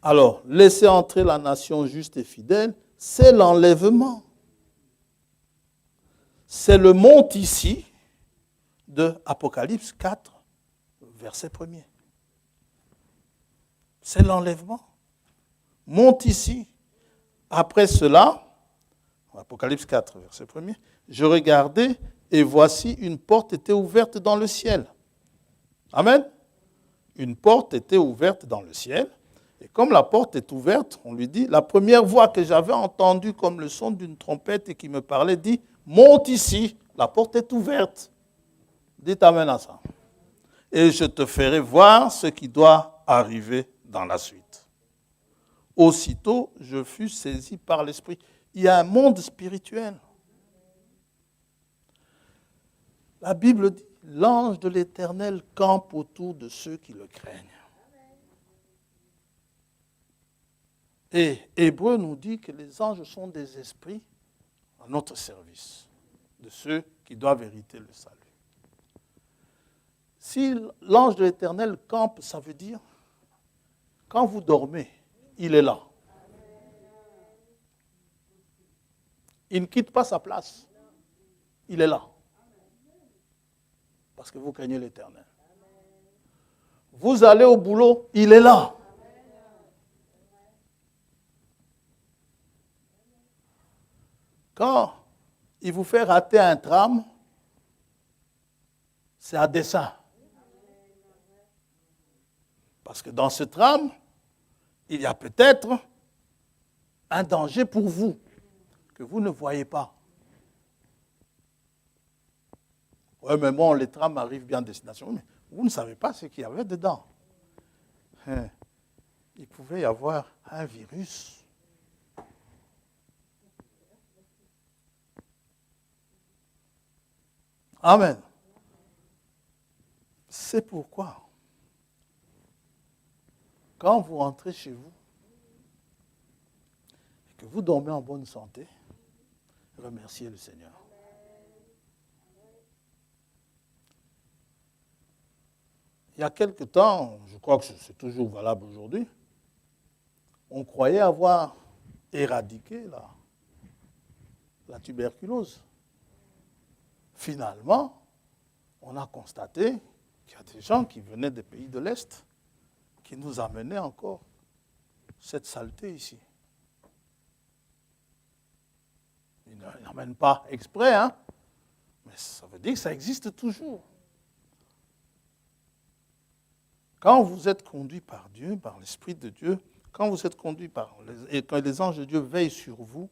Alors, laisser entrer la nation juste et fidèle, c'est l'enlèvement. C'est le monte ici de Apocalypse 4, verset 1er. C'est l'enlèvement. Monte ici. Après cela, Apocalypse 4, verset 1er, je regardais et voici une porte était ouverte dans le ciel. Amen. Une porte était ouverte dans le ciel. Et comme la porte est ouverte, on lui dit, la première voix que j'avais entendue comme le son d'une trompette et qui me parlait dit, monte ici, la porte est ouverte. Dites amen à ça. Et je te ferai voir ce qui doit arriver dans la suite. Aussitôt, je fus saisi par l'Esprit. Il y a un monde spirituel. La Bible dit, l'ange de l'Éternel campe autour de ceux qui le craignent. Et Hébreu nous dit que les anges sont des esprits à notre service, de ceux qui doivent hériter le salut. Si l'ange de l'Éternel campe, ça veut dire, quand vous dormez, il est là. Il ne quitte pas sa place. Il est là. Parce que vous craignez l'Éternel. Vous allez au boulot, il est là. Quand il vous fait rater un tram, c'est à dessein. Parce que dans ce tram, il y a peut-être un danger pour vous que vous ne voyez pas. Oui, mais bon, les trams arrivent bien à destination. Mais vous ne savez pas ce qu'il y avait dedans. Il pouvait y avoir un virus. Amen. C'est pourquoi, quand vous rentrez chez vous, et que vous dormez en bonne santé, remerciez le Seigneur. Il y a quelque temps, je crois que c'est toujours valable aujourd'hui, on croyait avoir éradiqué la tuberculose. Finalement, on a constaté qu'il y a des gens qui venaient des pays de l'Est qui nous amenaient encore cette saleté ici. Ils n'amènent pas exprès, hein, mais ça veut dire que ça existe toujours. Quand vous êtes conduit par Dieu, par l'Esprit de Dieu, quand vous êtes conduit et quand les anges de Dieu veillent sur vous,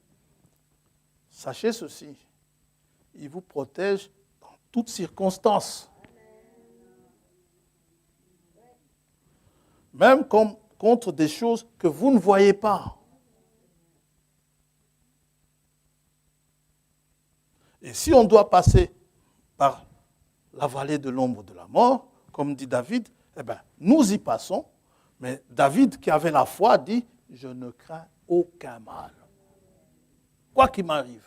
sachez ceci, ils vous protègent dans toutes circonstances. Même contre des choses que vous ne voyez pas. Et si on doit passer par la vallée de l'ombre de la mort, comme dit David, eh bien, nous y passons. Mais David, qui avait la foi, dit, je ne crains aucun mal. Quoi qu'il m'arrive.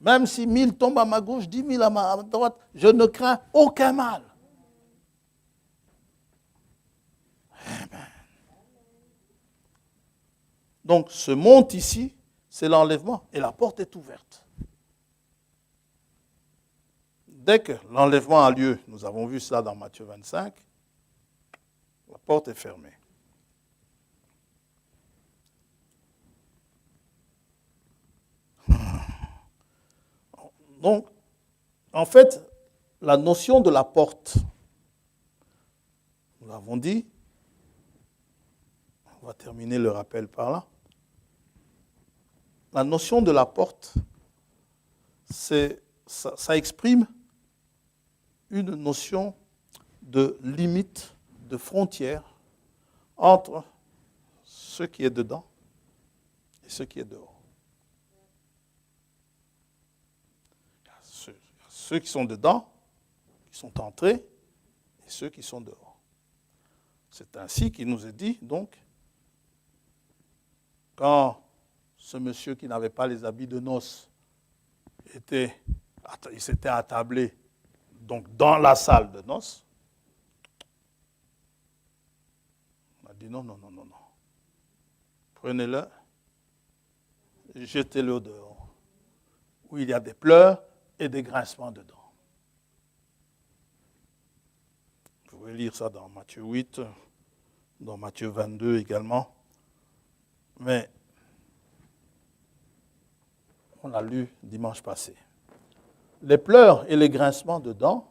Même si 1000 tombent à ma gauche, 10 000 à ma droite, je ne crains aucun mal. Amen. Donc, ce monde ici, c'est l'enlèvement et la porte est ouverte. Dès que l'enlèvement a lieu, nous avons vu cela dans Matthieu 25, la porte est fermée. Donc, en fait, la notion de la porte, nous l'avons dit, on va terminer le rappel par là. La notion de la porte, ça exprime une notion de limite, de frontière entre ce qui est dedans et ce qui est dehors. Ceux qui sont dedans, qui sont entrés, et ceux qui sont dehors. C'est ainsi qu'il nous est dit, donc, quand ce monsieur qui n'avait pas les habits de noces il s'était attablé donc dans la salle de noces, on a dit non. Prenez-le, jetez-le dehors, où il y a des pleurs et des grincements dedans. Vous pouvez lire ça dans Matthieu 8, dans Matthieu 22 également. Mais on l'a lu dimanche passé. Les pleurs et les grincements dedans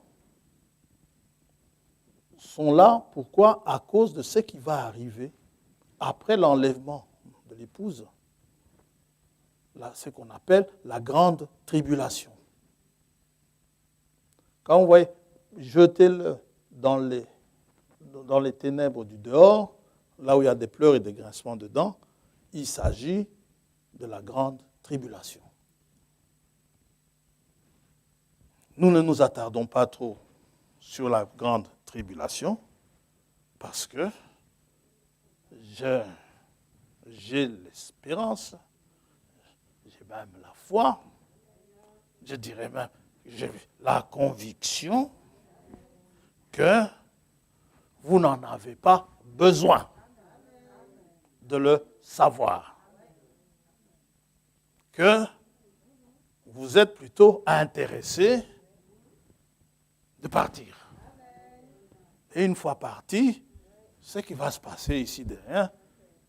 sont là, pourquoi? À cause de ce qui va arriver après l'enlèvement de l'épouse. Là, ce qu'on appelle la grande tribulation. Quand vous voyez, jetez-le dans les ténèbres du dehors, là où il y a des pleurs et des grincements dedans, il s'agit de la grande tribulation. Nous ne nous attardons pas trop sur la grande tribulation parce que j'ai l'espérance, j'ai même la foi, je dirais même, j'ai la conviction que vous n'en avez pas besoin de le savoir. Que vous êtes plutôt intéressé de partir. Et une fois parti, ce qui va se passer ici derrière,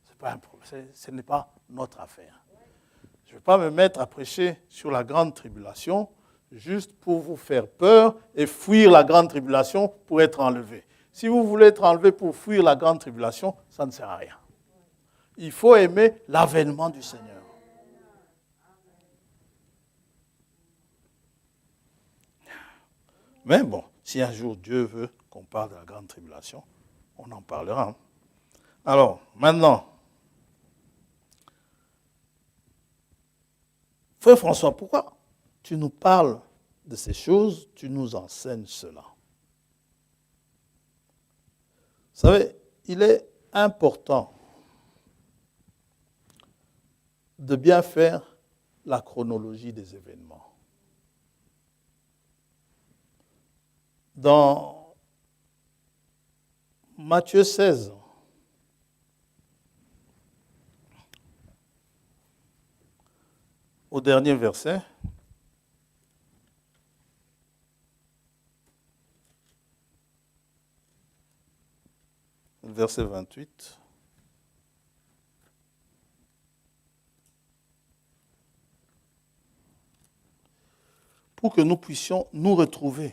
ce n'est pas notre affaire. Je ne vais pas me mettre à prêcher sur la grande tribulation juste pour vous faire peur et fuir la grande tribulation pour être enlevé. Si vous voulez être enlevé pour fuir la grande tribulation, ça ne sert à rien. Il faut aimer l'avènement du Seigneur. Mais bon, si un jour Dieu veut qu'on parle de la grande tribulation, on en parlera. Alors, maintenant, Frère François, pourquoi tu nous parles de ces choses, tu nous enseignes cela? Vous savez, il est important de bien faire la chronologie des événements. Dans Matthieu 16, au dernier verset, verset 28, pour que nous puissions nous retrouver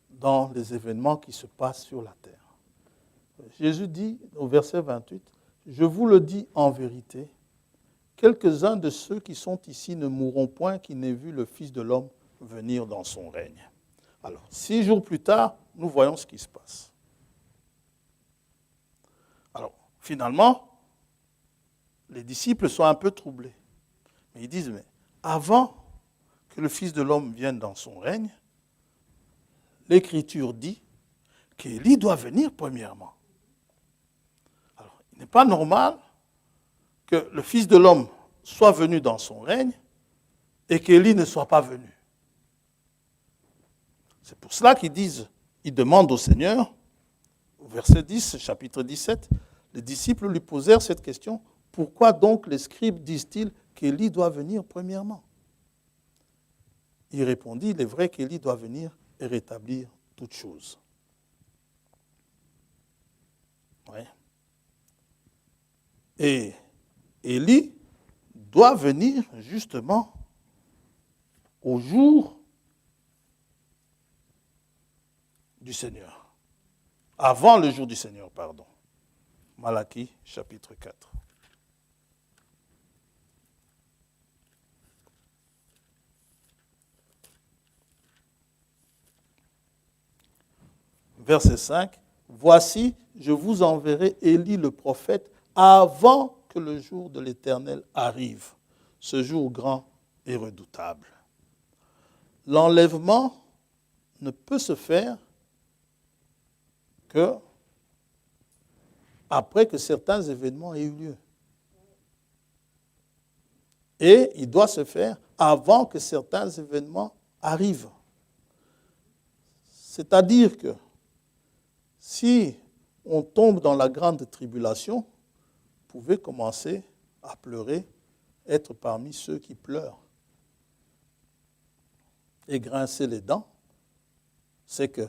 dans les événements qui se passent sur la terre. Jésus dit au verset 28, « Je vous le dis en vérité, quelques-uns de ceux qui sont ici ne mourront point qui n'aient vu le Fils de l'homme venir dans son règne. » Alors, 6 jours plus tard, nous voyons ce qui se passe. Alors, finalement, les disciples sont un peu troublés. Mais ils disent, mais avant que le Fils de l'homme vienne dans son règne, l'Écriture dit qu'Élie doit venir premièrement. Alors, il n'est pas normal que le Fils de l'homme soit venu dans son règne et qu'Élie ne soit pas venu. C'est pour cela qu'ils disent, ils demandent au Seigneur, au verset 10, chapitre 17, les disciples lui posèrent cette question, pourquoi donc les scribes disent-ils qu'Élie doit venir premièrement? Il répondit, il est vrai qu'Élie doit venir et rétablir toutes choses. Ouais. Et Élie doit venir justement au jour du Seigneur. Avant le jour du Seigneur, pardon. Malachie, chapitre 4. Verset 5. Voici, je vous enverrai Élie le prophète avant que le jour de l'Éternel arrive, ce jour grand et redoutable. L'enlèvement ne peut se faire que après que certains événements aient eu lieu. Et il doit se faire avant que certains événements arrivent. C'est-à-dire que si on tombe dans la grande tribulation, vous pouvez commencer à pleurer, être parmi ceux qui pleurent. Et grincer les dents, c'est que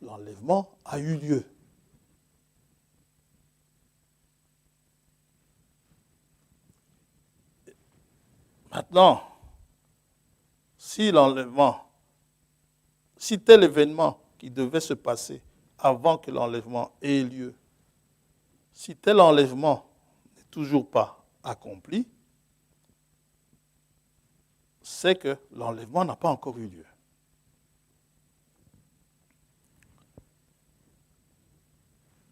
l'enlèvement a eu lieu. Maintenant, si tel événement qui devait se passer avant que l'enlèvement ait lieu, si tel enlèvement n'est toujours pas accompli, c'est que l'enlèvement n'a pas encore eu lieu.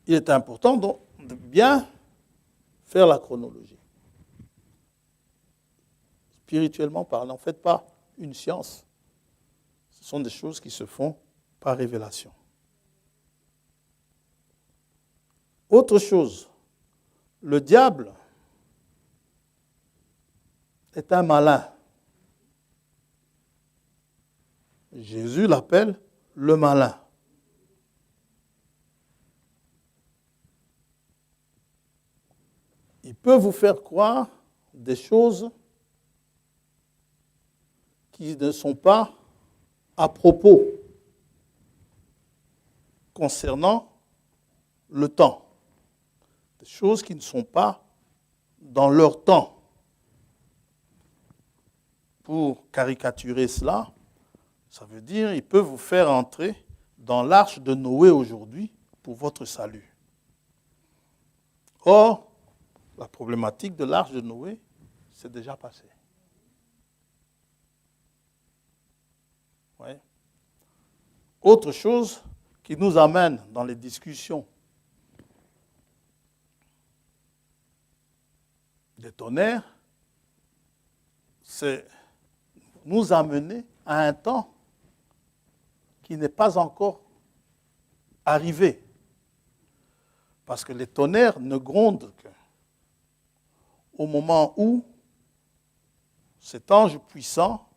il est important donc de bien faire la chronologie. Spirituellement parlant, ne faites pas une science. Ce sont des choses qui se font par révélation. Autre chose, le diable est un malin. Jésus l'appelle le malin. Il peut vous faire croire des choses qui ne sont pas à propos concernant le temps. Des choses qui ne sont pas dans leur temps. Pour caricaturer cela, ça veut dire qu'il peut vous faire entrer dans l'arche de Noé aujourd'hui pour votre salut. Or, la problématique de l'arche de Noé, c'est déjà passé. Ouais. Autre chose qui nous amène dans les discussions des tonnerres, c'est nous amener à un temps qui n'est pas encore arrivé. Parce que les tonnerres ne grondent qu'au moment où cet ange puissant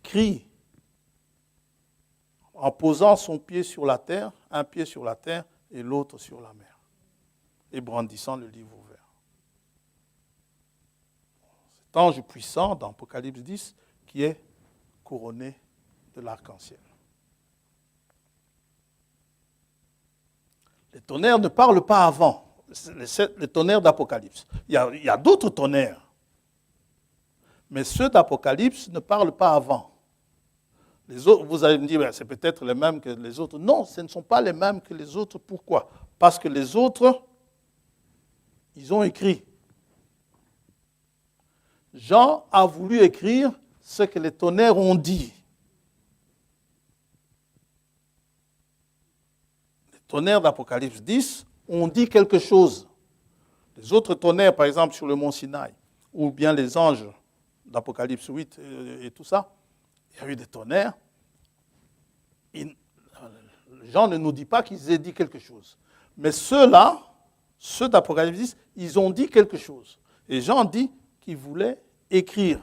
crie en posant son pied sur la terre, un pied sur la terre et l'autre sur la mer, et brandissant le livre ouvert. Cet ange puissant dans Apocalypse 10 qui est couronné de l'arc-en-ciel. Les tonnerres ne parlent pas avant, les tonnerres d'Apocalypse. Il y a d'autres tonnerres, mais ceux d'Apocalypse ne parlent pas avant. Les autres, vous allez me dire, ben, c'est peut-être les mêmes que les autres. Non, ce ne sont pas les mêmes que les autres. Pourquoi? Parce que les autres, ils ont écrit. Jean a voulu écrire ce que les tonnerres ont dit. Les tonnerres d'Apocalypse 10 ont dit quelque chose. Les autres tonnerres, par exemple, sur le mont Sinaï, ou bien les anges d'Apocalypse 8 et tout ça, il y a eu des tonnerres. Jean ne nous dit pas qu'ils aient dit quelque chose. Mais ceux-là, ceux d'Apocalypse 10, ils ont dit quelque chose. Et Jean dit qu'il voulait écrire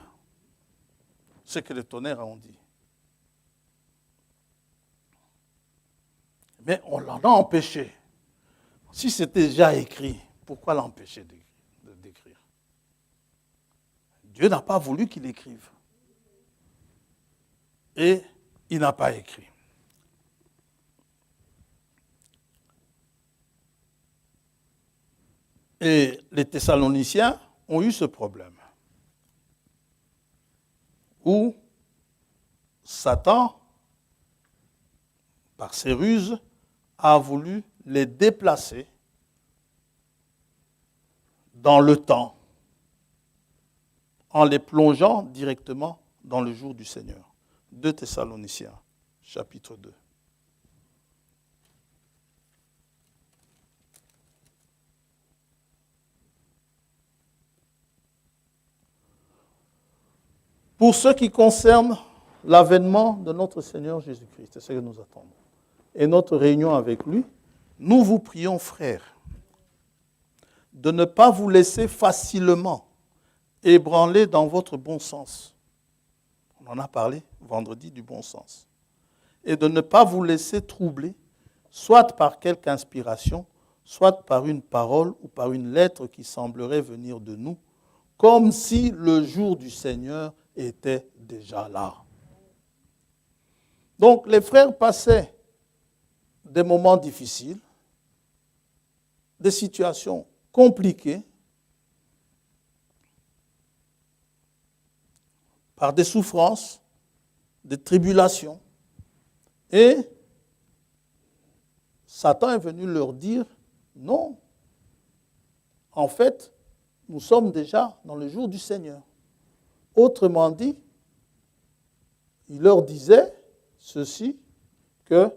ce que les tonnerres ont dit. Mais on l'en a empêché. Si c'était déjà écrit, pourquoi l'empêcher d'écrire? Dieu n'a pas voulu qu'il écrive. Et il n'a pas écrit. Et les Thessaloniciens ont eu ce problème. Où Satan, par ses ruses, a voulu les déplacer dans le temps en les plongeant directement dans le jour du Seigneur. 2 Thessaloniciens, chapitre 2. Pour ce qui concerne l'avènement de notre Seigneur Jésus-Christ, c'est ce que nous attendons, et notre réunion avec lui, nous vous prions, frères, de ne pas vous laisser facilement ébranler dans votre bon sens. On en a parlé vendredi du bon sens. Et de ne pas vous laisser troubler, soit par quelque inspiration, soit par une parole ou par une lettre qui semblerait venir de nous, comme si le jour du Seigneur était déjà là. Donc les frères passaient des moments difficiles, des situations compliquées, par des souffrances, des tribulations. Et Satan est venu leur dire, non, en fait, nous sommes déjà dans le jour du Seigneur. Autrement dit, il leur disait ceci, que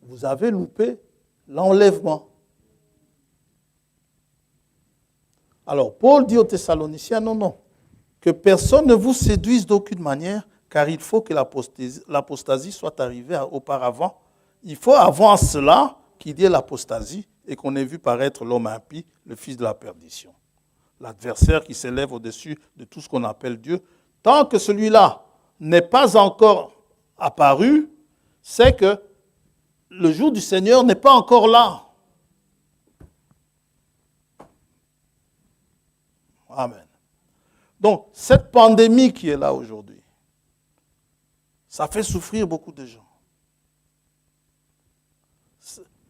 vous avez loupé l'enlèvement. Alors, Paul dit aux Thessaloniciens, non, non, que personne ne vous séduise d'aucune manière, car il faut que l'apostasie soit arrivée auparavant. Il faut avant cela qu'il y ait l'apostasie et qu'on ait vu paraître l'homme impie, le fils de la perdition. L'adversaire qui s'élève au-dessus de tout ce qu'on appelle Dieu. Tant que celui-là n'est pas encore apparu, c'est que le jour du Seigneur n'est pas encore là. Amen. Donc, cette pandémie qui est là aujourd'hui, ça fait souffrir beaucoup de gens.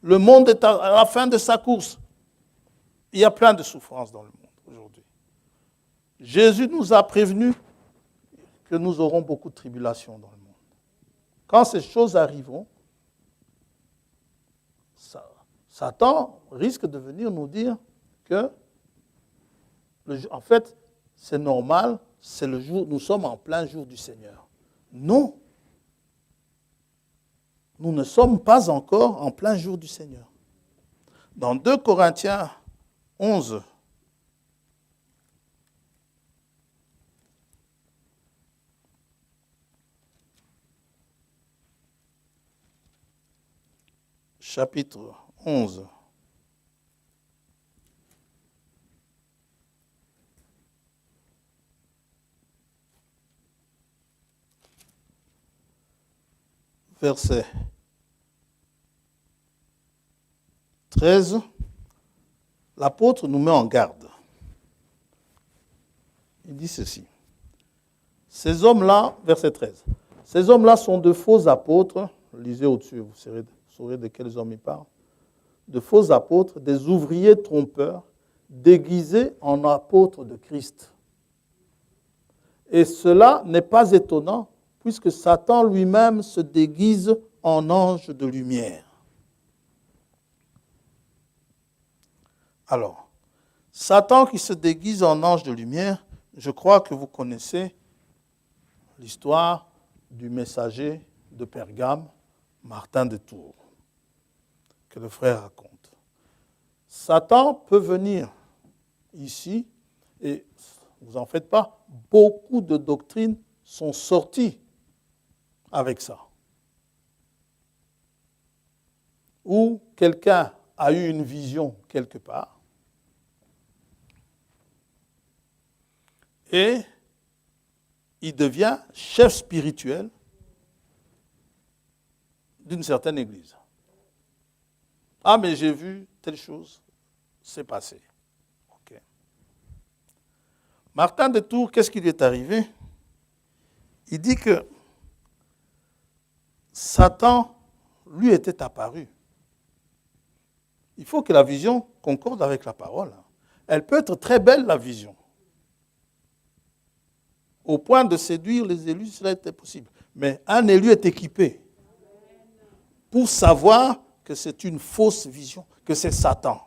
Le monde est à la fin de sa course. Il y a plein de souffrances dans le monde aujourd'hui. Jésus nous a prévenus que nous aurons beaucoup de tribulations dans le monde. Quand ces choses arriveront, Satan risque de venir nous dire que, en fait, c'est normal, c'est le jour, nous sommes en plein jour du Seigneur. Non. Nous ne sommes pas encore en plein jour du Seigneur. Dans 2 Corinthiens 11, chapitre 11, verset 13, l'apôtre nous met en garde. Il dit ceci. Ces hommes-là, verset 13, ces hommes-là sont de faux apôtres, lisez au-dessus, vous saurez de quels hommes il parle, de faux apôtres, des ouvriers trompeurs, déguisés en apôtres de Christ. Et cela n'est pas étonnant, puisque Satan lui-même se déguise en ange de lumière. Alors, Satan qui se déguise en ange de lumière, je crois que vous connaissez l'histoire du messager de Pergame, Martin de Tours, que le frère raconte. Satan peut venir ici, et vous en faites pas, beaucoup de doctrines sont sorties avec ça. Ou quelqu'un a eu une vision quelque part, et il devient chef spirituel d'une certaine église. Ah, mais j'ai vu telle chose, c'est passé. Okay. Martin de Tours, qu'est-ce qui lui est arrivé? Il dit que Satan lui était apparu. Il faut que la vision concorde avec la parole. Elle peut être très belle, la vision. Au point de séduire les élus, cela était possible. Mais un élu est équipé pour savoir que c'est une fausse vision, que c'est Satan.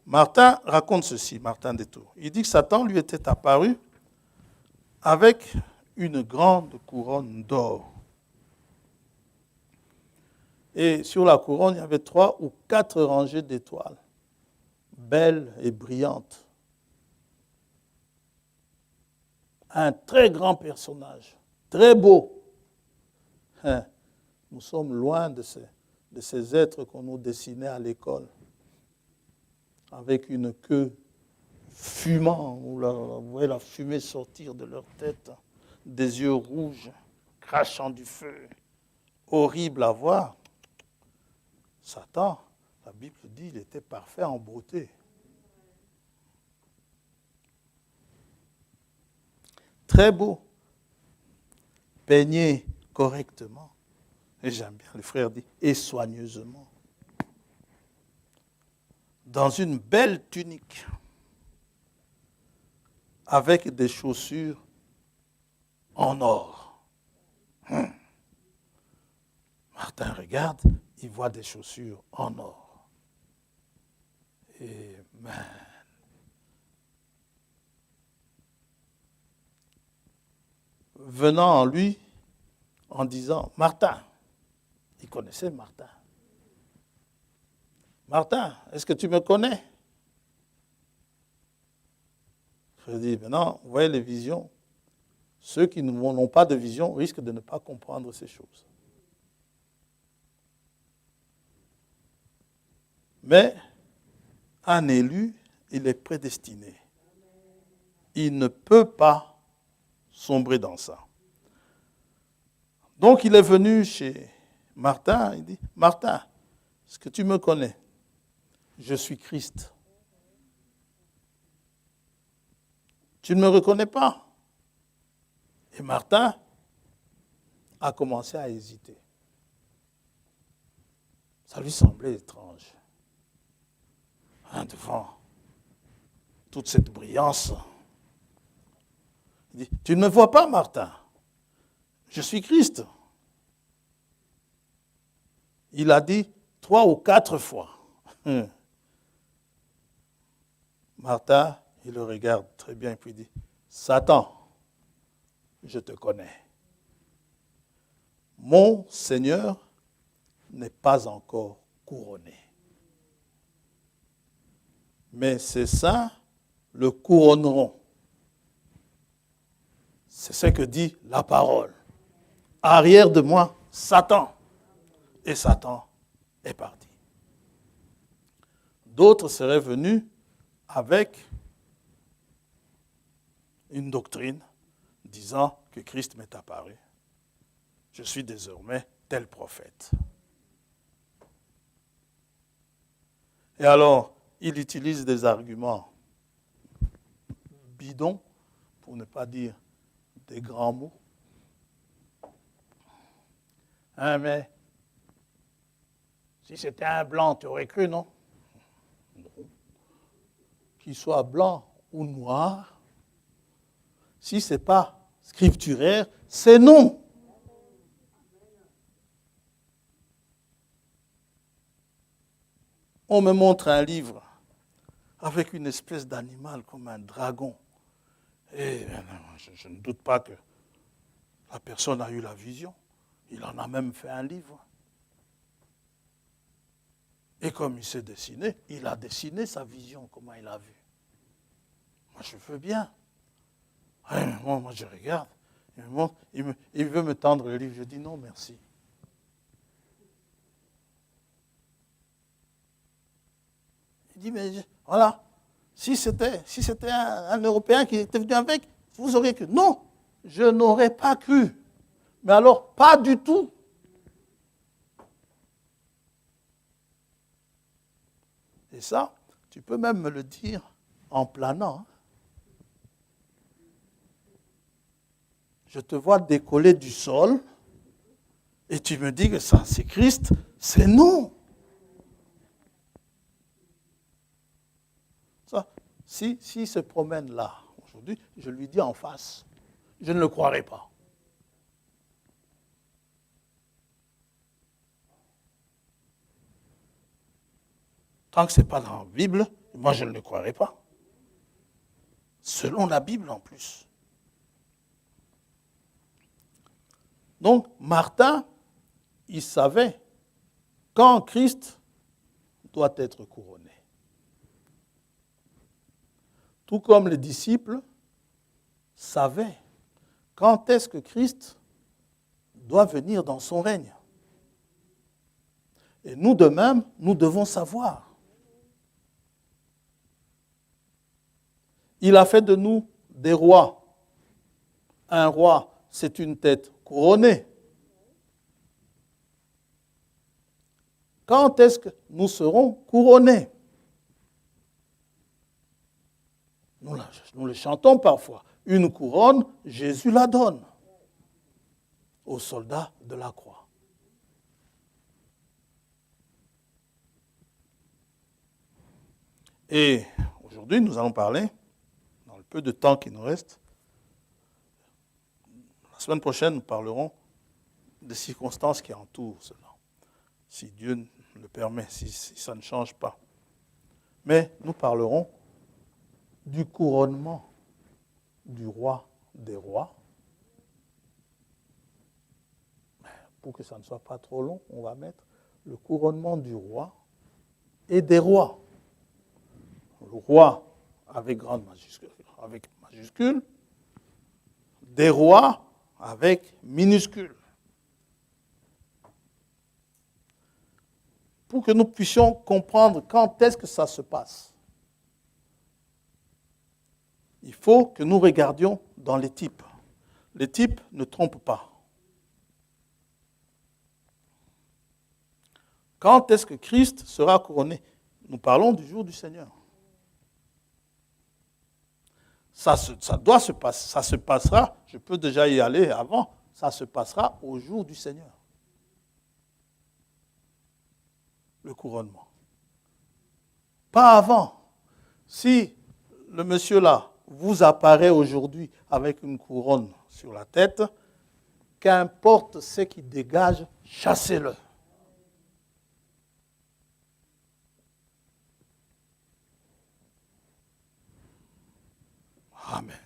Martin raconte ceci, Martin de Tours. Il dit que Satan lui était apparu avec une grande couronne d'or. Et sur la couronne, il y avait 3 ou 4 rangées d'étoiles, belles et brillantes. Un très grand personnage, très beau. Nous sommes loin de ces êtres qu'on nous dessinait à l'école, avec une queue fumant, où vous voyez la fumée sortir de leur tête, des yeux rouges, crachant du feu, horrible à voir. Satan, la Bible dit, il était parfait en beauté. Très beau, peigné correctement. Et j'aime bien, le frère dit, et soigneusement. Dans une belle tunique, avec des chaussures en or. Martin regarde, il voit des chaussures en or. Amen. Venant en lui, en disant, Martin, il connaissait Martin. Martin, est-ce que tu me connais? Je dis, maintenant, vous voyez les visions, ceux qui n'ont pas de vision risquent de ne pas comprendre ces choses. Mais un élu, il est prédestiné. Il ne peut pas sombrer dans ça. Donc il est venu chez Martin, il dit, Martin, est-ce que tu me connais? Je suis Christ. Tu ne me reconnais pas? Et Martin a commencé à hésiter. Ça lui semblait étrange. Devant toute cette brillance. Il dit, tu ne me vois pas, Martin? Je suis Christ. Il a dit 3 ou 4 fois. Martin, il le regarde très bien et puis il dit, Satan, je te connais. Mon Seigneur n'est pas encore couronné. Mais ces saints le couronneront. C'est ce que dit la parole. Arrière de moi, Satan. Et Satan est parti. D'autres seraient venus avec une doctrine disant que Christ m'est apparu. Je suis désormais tel prophète. Et alors, il utilise des arguments bidons, pour ne pas dire des grands mots. Mais si c'était un blanc, tu aurais cru, non? Non. Qu'il soit blanc ou noir, si ce n'est pas scripturaire, c'est non. On me montre un livre avec une espèce d'animal comme un dragon. Et je ne doute pas que la personne a eu la vision. Il en a même fait un livre. Et comme il s'est dessiné, il a dessiné sa vision, comment il a vu. Moi, je veux bien. Moi, je regarde. Il veut me tendre le livre. Je dis non, merci. Il dit, mais voilà, si c'était un Européen qui était venu avec, vous auriez cru. Non, je n'aurais pas cru. Mais alors, pas du tout. Et ça, tu peux même me le dire en planant. Je te vois décoller du sol et tu me dis que ça, c'est Christ. C'est non. Ça, s'il se promène là, aujourd'hui, je lui dis en face, je ne le croirai pas. Tant que ce n'est pas dans la Bible, moi je ne le croirai pas. Selon la Bible en plus. Donc Martin, il savait quand Christ doit être couronné. Tout comme les disciples savaient quand est-ce que Christ doit venir dans son règne. Et nous de même, nous devons savoir. Il a fait de nous des rois. Un roi, c'est une tête couronnée. Quand est-ce que nous serons couronnés? Nous le chantons parfois. Une couronne, Jésus la donne aux soldats de la croix. Et aujourd'hui, nous allons parler, dans le peu de temps qui nous reste, la semaine prochaine, nous parlerons des circonstances qui entourent cela. Si Dieu le permet, si ça ne change pas. Mais nous parlerons du couronnement du roi des rois. Pour que ça ne soit pas trop long, on va mettre le couronnement du roi et des rois. Le roi avec grande majuscule, avec majuscule, des rois avec minuscule. Pour que nous puissions comprendre quand est-ce que ça se passe, il faut que nous regardions dans les types. Les types ne trompent pas. Quand est-ce que Christ sera couronné? Nous parlons du jour du Seigneur. Ça doit se passer, ça se passera, je peux déjà y aller avant, ça se passera au jour du Seigneur. Le couronnement. Pas avant. Si le monsieur là vous apparaît aujourd'hui avec une couronne sur la tête, qu'importe ce qui dégage, chassez-le. Amen.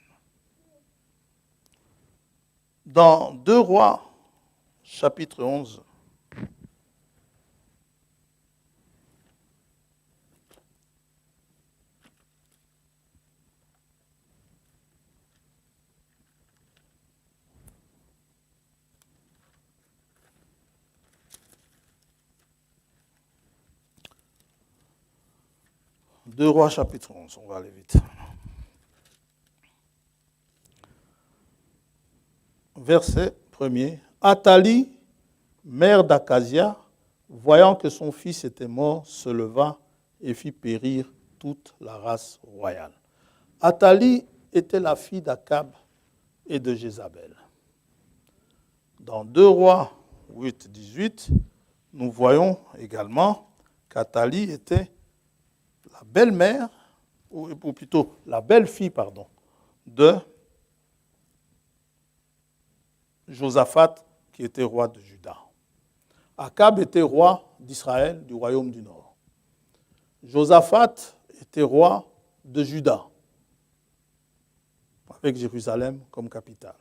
Dans 2 Rois, chapitre 11, Deux Rois, chapitre 11, on va aller vite. Verset 1er. Athalie, mère d'Akazia, voyant que son fils était mort, se leva et fit périr toute la race royale. Athalie était la fille d'Akab et de Jézabel. Dans 2 Rois 8, 18, nous voyons également qu'Athalie était la belle-mère, ou plutôt la belle-fille, de Josaphat, qui était roi de Juda. Akab était roi d'Israël, du royaume du Nord. Josaphat était roi de Juda, avec Jérusalem comme capitale,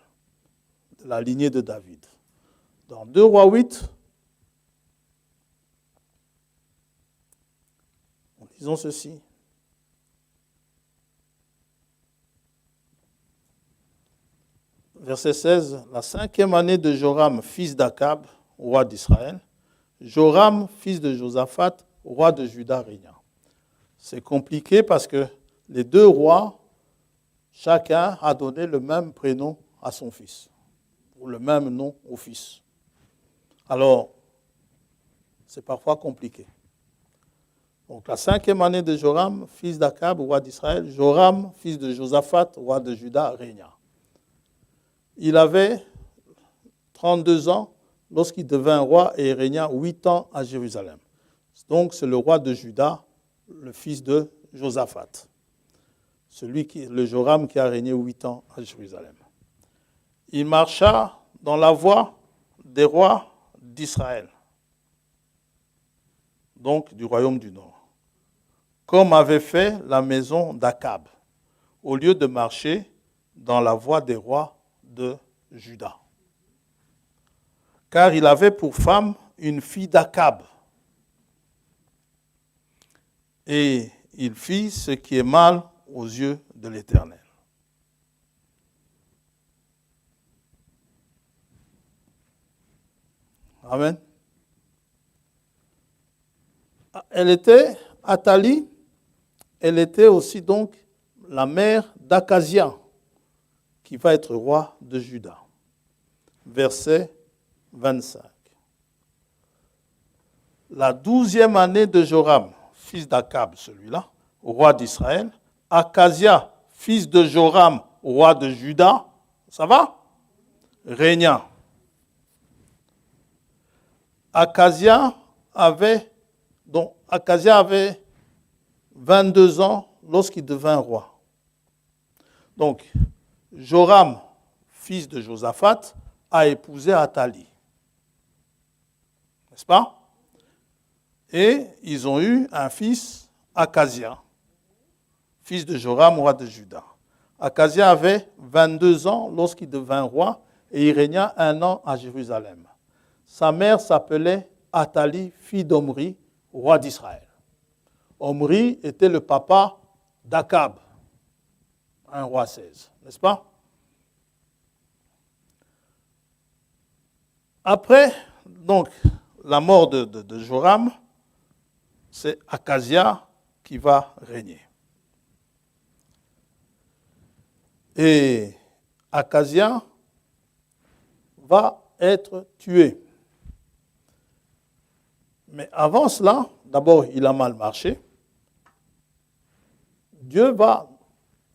de la lignée de David. Dans 2 Rois 8, disons ceci. Verset 16, la 5e année de Joram, fils d'Akab, roi d'Israël, Joram, fils de Josaphat, roi de Juda, régna. C'est compliqué parce que les 2 rois, chacun a donné le même prénom à son fils, ou le même nom au fils. Alors, c'est parfois compliqué. Donc la 5e année de Joram, fils d'Akab, roi d'Israël, Joram, fils de Josaphat, roi de Juda, régna. Il avait 32 ans lorsqu'il devint roi et il régna 8 ans à Jérusalem. Donc c'est le roi de Juda, le fils de Josaphat. Le Joram qui a régné 8 ans à Jérusalem. Il marcha dans la voie des rois d'Israël, donc du royaume du Nord, comme avait fait la maison d'Akab, au lieu de marcher dans la voie des rois de Juda. Car il avait pour femme une fille d'Akab. Et il fit ce qui est mal aux yeux de l'Éternel. Amen. Athalie, elle était aussi donc la mère d'Akazia, qui va être roi de Juda. Verset 25. La 12e année de Joram, fils d'Akab, celui-là, roi d'Israël, Akazia, fils de Joram, roi de Juda, ça va? Régna. Akazia avait 22 ans lorsqu'il devint roi. Donc, Joram, fils de Josaphat, a épousé Athalie. N'est-ce pas? Et ils ont eu un fils, Akazia, fils de Joram, roi de Juda. Akazia avait 22 ans lorsqu'il devint roi et il régna 1 an à Jérusalem. Sa mère s'appelait Athalie, fille d'Omri, roi d'Israël. Omri était le papa d'Akab, un roi 16, n'est-ce pas? Après, donc, la mort de Joram, c'est Akazia qui va régner. Et Akazia va être tué. Mais avant cela, d'abord, il a mal marché. Dieu va,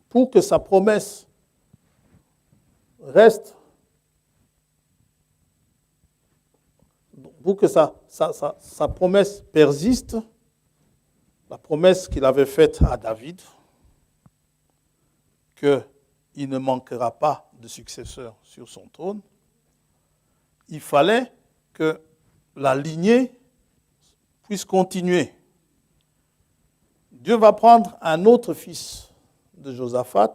pour que sa promesse reste, pour que sa promesse persiste, la promesse qu'il avait faite à David, qu'il ne manquera pas de successeur sur son trône, il fallait que la lignée puisse continuer. Dieu va prendre un autre fils de Josaphat,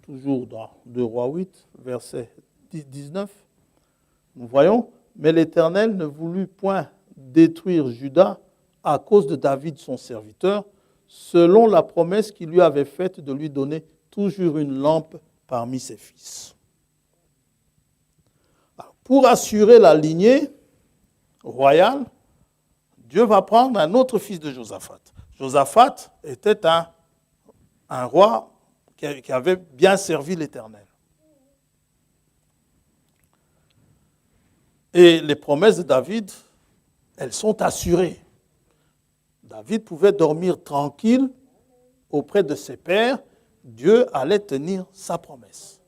toujours dans 2 Rois 8, verset 19. Nous voyons, mais l'Éternel ne voulut point détruire Juda à cause de David son serviteur, selon la promesse qu'il lui avait faite de lui donner toujours une lampe parmi ses fils. Alors, pour assurer la lignée royale, Dieu va prendre un autre fils de Josaphat. Josaphat était un roi qui avait bien servi l'Éternel. Et les promesses de David, elles sont assurées. David pouvait dormir tranquille auprès de ses pères. Dieu allait tenir sa promesse.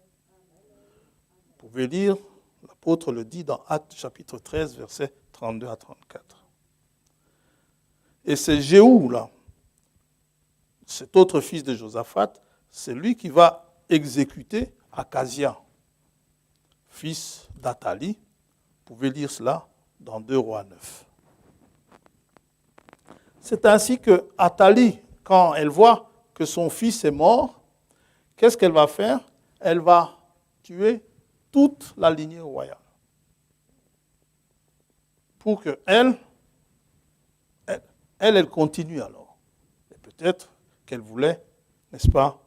Vous pouvez lire, l'apôtre le dit dans Actes chapitre 13, versets 32 à 34. Et c'est Jéhou, là, cet autre fils de Josaphat, c'est lui qui va exécuter Akazia, fils d'Athalie. Vous pouvez lire cela dans 2 Rois 9. C'est ainsi que Athalie, quand elle voit que son fils est mort, qu'est-ce qu'elle va faire? Elle va tuer toute la lignée royale. Pour qu'elle continue alors. Et peut-être qu'elle voulait, n'est-ce pas,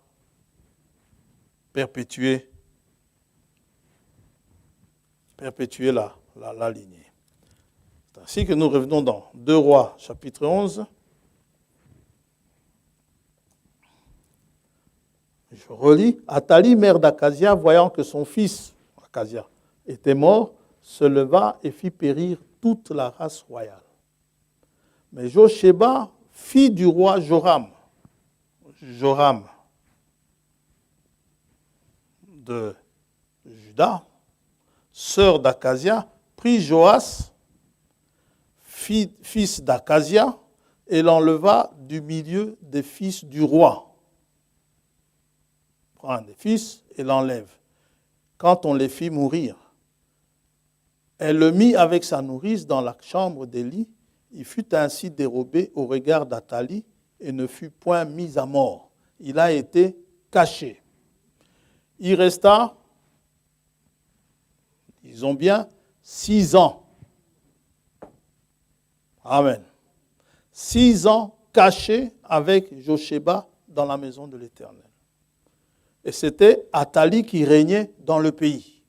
perpétuer la lignée. C'est ainsi que nous revenons dans 2 Rois, chapitre 11. Je relis. Athalie, mère d'Akazia, voyant que son fils, Akazia, était mort, se leva et fit périr toute la race royale. Mais Josheba, fille du roi Joram de Juda, sœur d'Akazia, prit Joas, fils d'Akazia, et l'enleva du milieu des fils du roi. Prend un des fils et l'enlève. Quand on les fit mourir, elle le mit avec sa nourrice dans la chambre d'Élie. Il fut ainsi dérobé au regard d'Athalie et ne fut point mis à mort. Il a été caché. Il resta, disons bien, 6 ans. Amen. 6 ans cachés avec Josheba dans la maison de l'Éternel. Et c'était Athalie qui régnait dans le pays.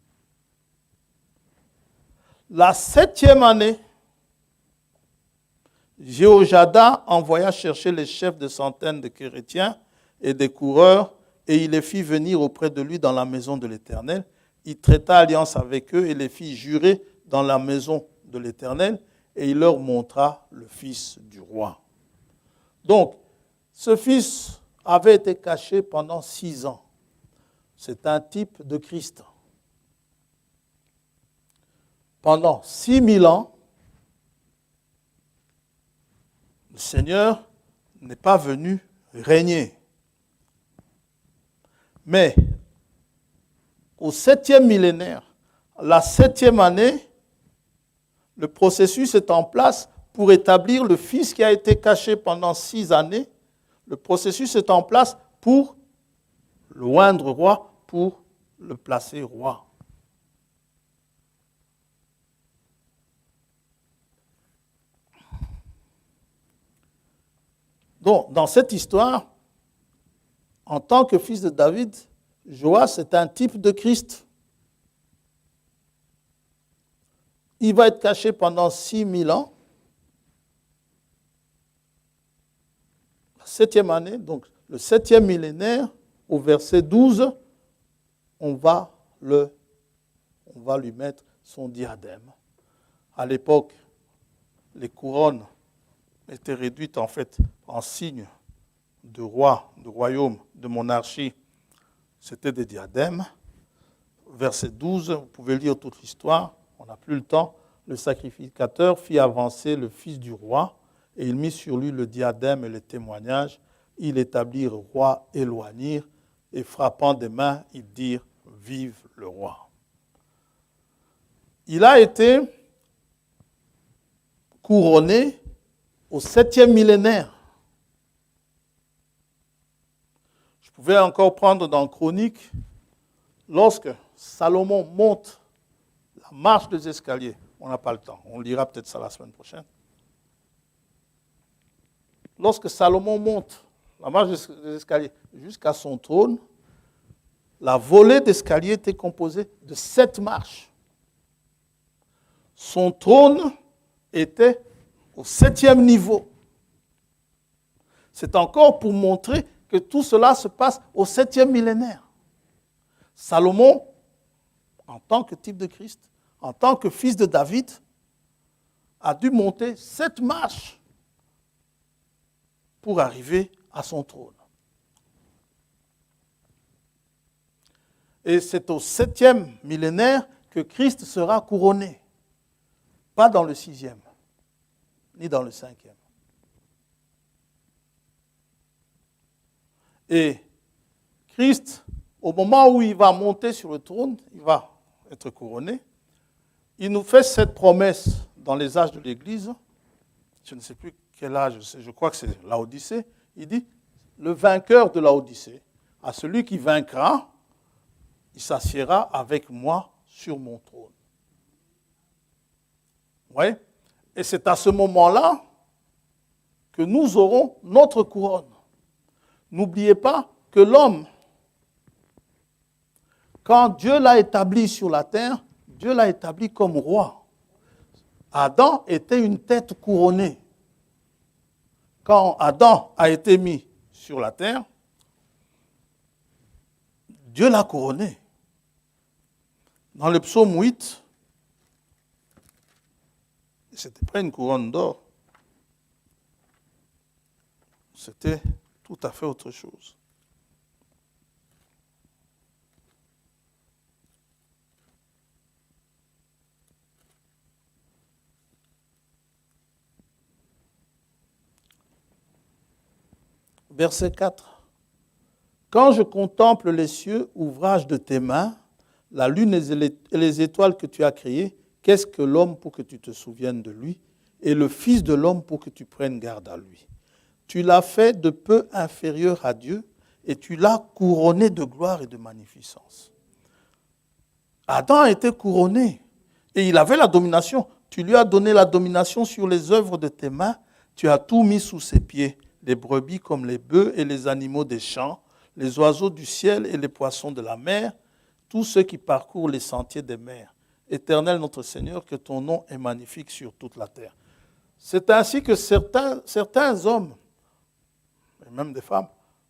La 7e année, Jéhojada envoya chercher les chefs de centaines de Kérétiens et des coureurs, et il les fit venir auprès de lui dans la maison de l'Éternel. Il traita alliance avec eux et les fit jurer dans la maison de l'Éternel, et il leur montra le fils du roi. Donc, ce fils avait été caché pendant 6 ans. C'est un type de Christ. Pendant 6000 ans, le Seigneur n'est pas venu régner. Mais au 7e millénaire, la 7e année, le processus est en place pour établir le Fils qui a été caché pendant 6 années. Le processus est en place pour le oindre roi, pour le placer roi. Donc, dans cette histoire, En tant que fils de David, Joas est un type de Christ. Il va être caché pendant 6000 ans. La 7e année, donc le 7e millénaire, au verset 12, on va lui mettre son diadème. À l'époque, les couronnes étaient réduites en fait en signe de roi, de royaume, de monarchie. C'était des diadèmes. Verset 12, vous pouvez lire toute l'histoire, on n'a plus le temps. Le sacrificateur fit avancer le fils du roi et il mit sur lui le diadème et le témoignage. Ils établirent roi et loignirent et frappant des mains, ils dirent « Vive le roi ». Il a été couronné au 7e millénaire. Je pouvais encore prendre dans Chronique, lorsque Salomon monte la marche des escaliers, on n'a pas le temps, on lira peut-être ça la semaine prochaine. Lorsque Salomon monte la marche des escaliers jusqu'à son trône, la volée d'escalier était composée de 7 marches. Son trône était au 7e niveau. C'est encore pour montrer que tout cela se passe au 7e millénaire. Salomon, en tant que type de Christ, en tant que fils de David, a dû monter 7 marches pour arriver à son trône. Et c'est au 7e millénaire que Christ sera couronné. Pas dans le 6e, ni dans le 5e. Et Christ, au moment où il va monter sur le trône, il va être couronné, il nous fait cette promesse dans les âges de l'Église, je ne sais plus quel âge, je crois que c'est Laodicée, il dit, le vainqueur de Laodicée, à celui qui vaincra, il s'assiera avec moi sur mon trône. Oui. Et c'est à ce moment-là que nous aurons notre couronne. N'oubliez pas que l'homme, quand Dieu l'a établi sur la terre, Dieu l'a établi comme roi. Adam était une tête couronnée. Quand Adam a été mis sur la terre, Dieu l'a couronné. Dans le psaume 8, ce n'était pas une couronne d'or. C'était tout à fait autre chose. Verset 4. Quand je contemple les cieux, ouvrage de tes mains, la lune et les étoiles que tu as créées, qu'est-ce que l'homme pour que tu te souviennes de lui, et le Fils de l'homme pour que tu prennes garde à lui? Tu l'as fait de peu inférieur à Dieu, et tu l'as couronné de gloire et de magnificence. Adam a été couronné, et il avait la domination. Tu lui as donné la domination sur les œuvres de tes mains, tu as tout mis sous ses pieds, les brebis comme les bœufs et les animaux des champs, les oiseaux du ciel et les poissons de la mer, tous ceux qui parcourent les sentiers des mers. Éternel notre Seigneur, que ton nom est magnifique sur toute la terre. C'est ainsi que certains hommes, et même des femmes,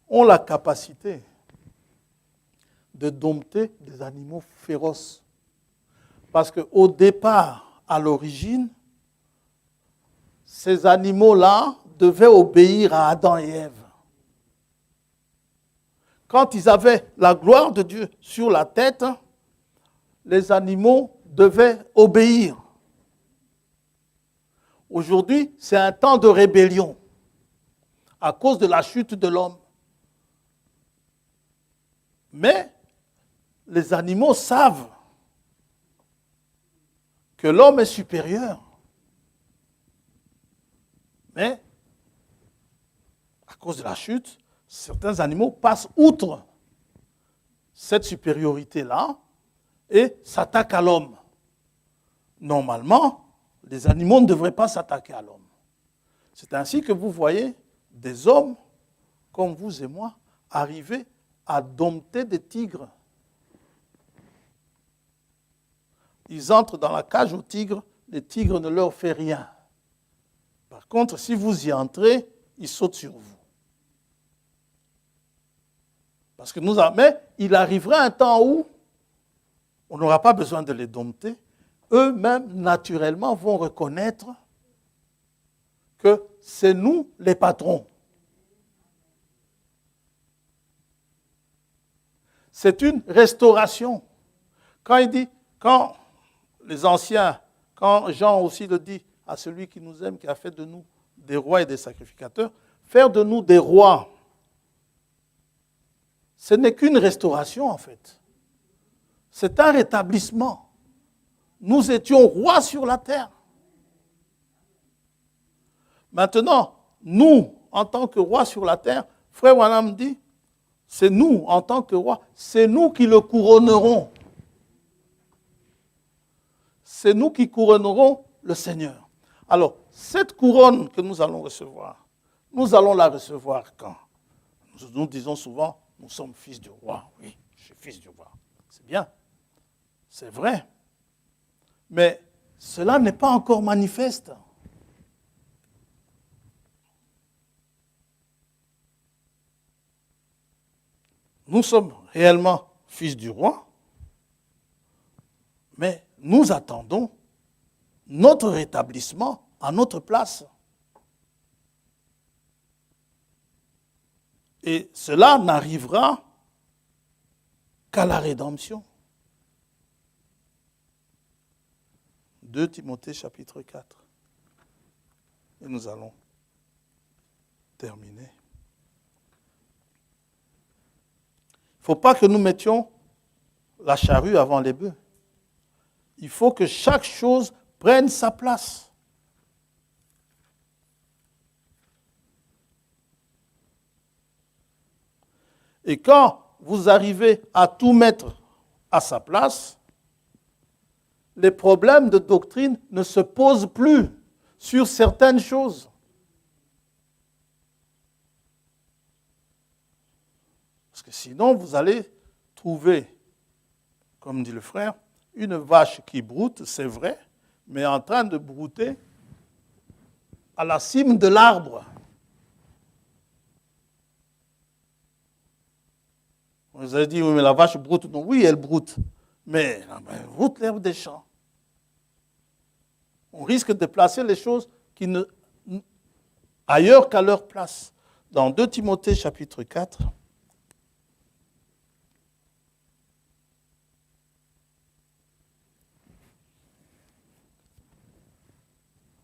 ont la capacité de dompter des animaux féroces. Parce qu'au départ, à l'origine, ces animaux-là devaient obéir à Adam et Ève. Quand ils avaient la gloire de Dieu sur la tête, les animaux devaient obéir. Aujourd'hui, c'est un temps de rébellion à cause de la chute de l'homme. Mais les animaux savent que l'homme est supérieur. Mais, à cause de la chute, certains animaux passent outre cette supériorité-là et s'attaquent à l'homme. Normalement, les animaux ne devraient pas s'attaquer à l'homme. C'est ainsi que vous voyez des hommes, comme vous et moi, arriver à dompter des tigres. Ils entrent dans la cage aux tigres, les tigres ne leur font rien. Par contre, si vous y entrez, ils sautent sur vous. Parce que mais il arrivera un temps où on n'aura pas besoin de les dompter. Eux-mêmes, naturellement, vont reconnaître que c'est nous les patrons. C'est une restauration. Quand les anciens, quand Jean aussi le dit à celui qui nous aime, qui a fait de nous des rois et des sacrificateurs, faire de nous des rois, ce n'est qu'une restauration en fait. C'est un rétablissement. Nous étions rois sur la terre. Maintenant, nous, en tant que rois sur la terre, Frère Branham dit, c'est nous, en tant que rois, c'est nous qui le couronnerons. C'est nous qui couronnerons le Seigneur. Alors, cette couronne que nous allons recevoir, nous allons la recevoir quand? Nous disons souvent, nous sommes fils du roi. Oui, je suis fils du roi. C'est bien, c'est vrai. Mais cela n'est pas encore manifeste. Nous sommes réellement fils du roi, mais nous attendons notre rétablissement à notre place. Et cela n'arrivera qu'à la rédemption. 2 Timothée chapitre 4. Et nous allons terminer. Il ne faut pas que nous mettions la charrue avant les bœufs. Il faut que chaque chose prenne sa place. Et quand vous arrivez à tout mettre à sa place, les problèmes de doctrine ne se posent plus sur certaines choses. Parce que sinon, vous allez trouver, comme dit le frère, une vache qui broute, c'est vrai, mais en train de brouter à la cime de l'arbre. Vous avez dit, oui, mais la vache broute. Non, oui, elle broute. Mais elle broute l'herbe des champs. On risque de placer les choses ailleurs qu'à leur place. Dans 2 Timothée chapitre 4,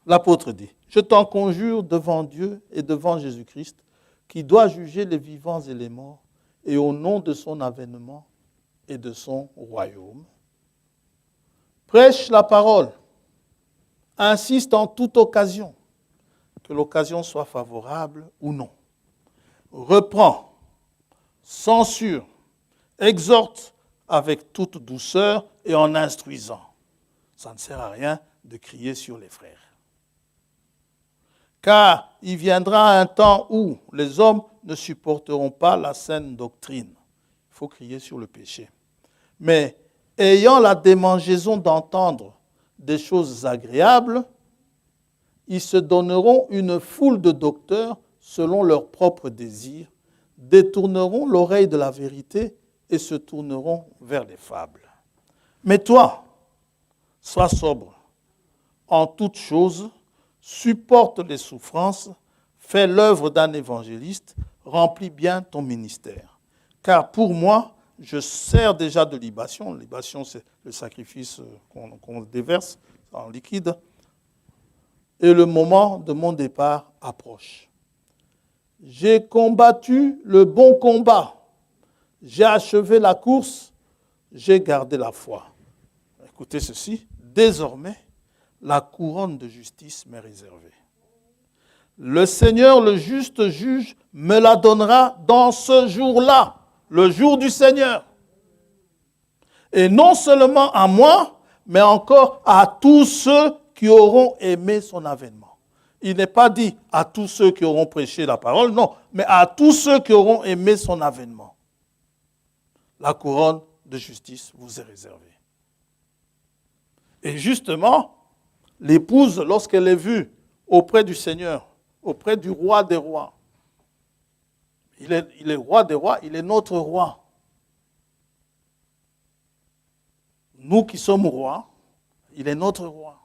l'apôtre dit, « Je t'en conjure devant Dieu et devant Jésus-Christ, qui doit juger les vivants et les morts, et au nom de son avènement et de son royaume. Prêche la parole, insiste en toute occasion, que l'occasion soit favorable ou non. Reprend, censure, exhorte avec toute douceur et en instruisant. » Ça ne sert à rien de crier sur les frères. Car il viendra un temps où les hommes ne supporteront pas la saine doctrine. Il faut crier sur le péché. Mais ayant la démangeaison d'entendre des choses agréables, ils se donneront une foule de docteurs selon leurs propres désirs, détourneront l'oreille de la vérité et se tourneront vers les fables. Mais toi, sois sobre en toutes choses, supporte les souffrances, fais l'œuvre d'un évangéliste, remplis bien ton ministère. Car pour moi, je sers déjà de libation. Libation, c'est le sacrifice qu'on déverse en liquide. Et le moment de mon départ approche. J'ai combattu le bon combat. J'ai achevé la course. J'ai gardé la foi. Écoutez ceci. Désormais, la couronne de justice m'est réservée. Le Seigneur, le juste juge, me la donnera dans ce jour-là, le jour du Seigneur. Et non seulement à moi, mais encore à tous ceux qui auront aimé son avènement. Il n'est pas dit à tous ceux qui auront prêché la parole, non, mais à tous ceux qui auront aimé son avènement. La couronne de justice vous est réservée. Et justement, l'épouse, lorsqu'elle est vue auprès du Seigneur, auprès du roi des rois, il est roi des rois, il est notre roi. Nous qui sommes rois, il est notre roi.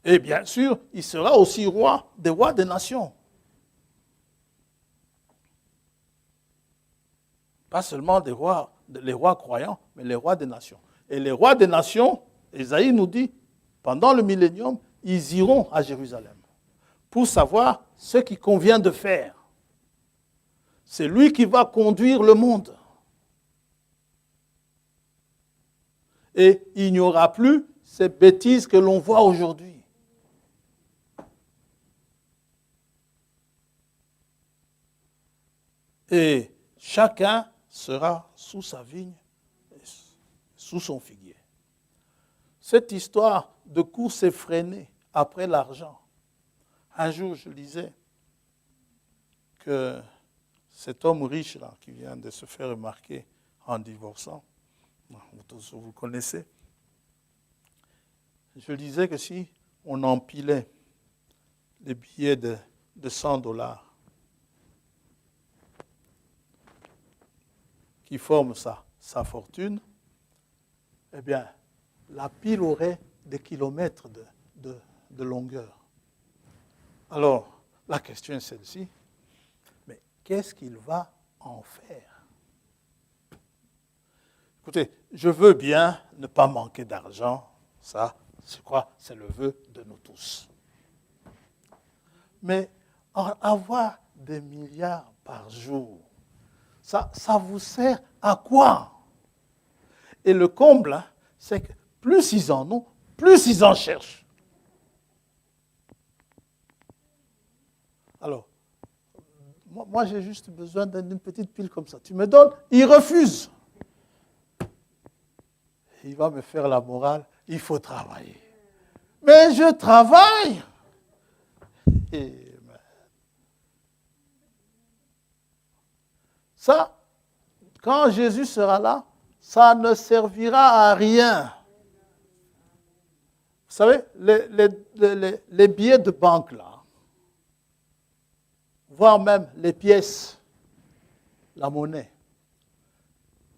Et bien sûr, il sera aussi roi des nations. Pas seulement les rois croyants, mais les rois des nations. Et les rois des nations, Ésaïe nous dit, pendant le millénium, ils iront à Jérusalem pour savoir ce qu'il convient de faire. C'est lui qui va conduire le monde. Et il n'y aura plus ces bêtises que l'on voit aujourd'hui. Et chacun sera sous sa vigne, sous son figuier. Cette histoire de course effrénée après l'argent. Un jour, je lisais que cet homme riche-là, qui vient de se faire remarquer en divorçant, vous connaissez, je lisais que si on empilait les billets de $100 qui forment sa fortune, eh bien, la pile aurait des kilomètres de longueur. Alors, la question est celle-ci, mais qu'est-ce qu'il va en faire? Écoutez, je veux bien ne pas manquer d'argent, ça, je crois, c'est le vœu de nous tous. Mais avoir des milliards par jour, ça vous sert à quoi? Et le comble, hein, c'est que plus ils en ont, plus ils en cherchent. Alors, moi j'ai juste besoin d'une petite pile comme ça. Tu me donnes, il refuse. Il va me faire la morale, il faut travailler. Mais je travaille. Ça, quand Jésus sera là, ça ne servira à rien. Vous savez, les billets de banque, là, voire même les pièces, la monnaie,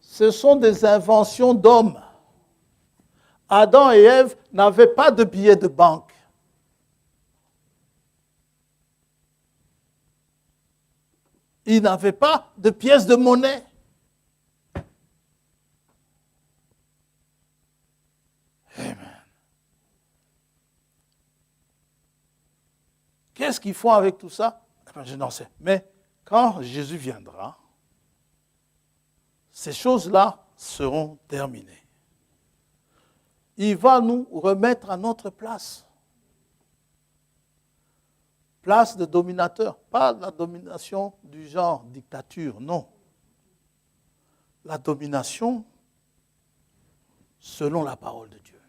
ce sont des inventions d'hommes. Adam et Ève n'avaient pas de billets de banque. Ils n'avaient pas de pièces de monnaie. Amen. Qu'est-ce qu'ils font avec tout ça? Je n'en sais. Mais quand Jésus viendra, ces choses-là seront terminées. Il va nous remettre à notre place. Place de dominateur, pas la domination du genre dictature, non. La domination selon la parole de Dieu.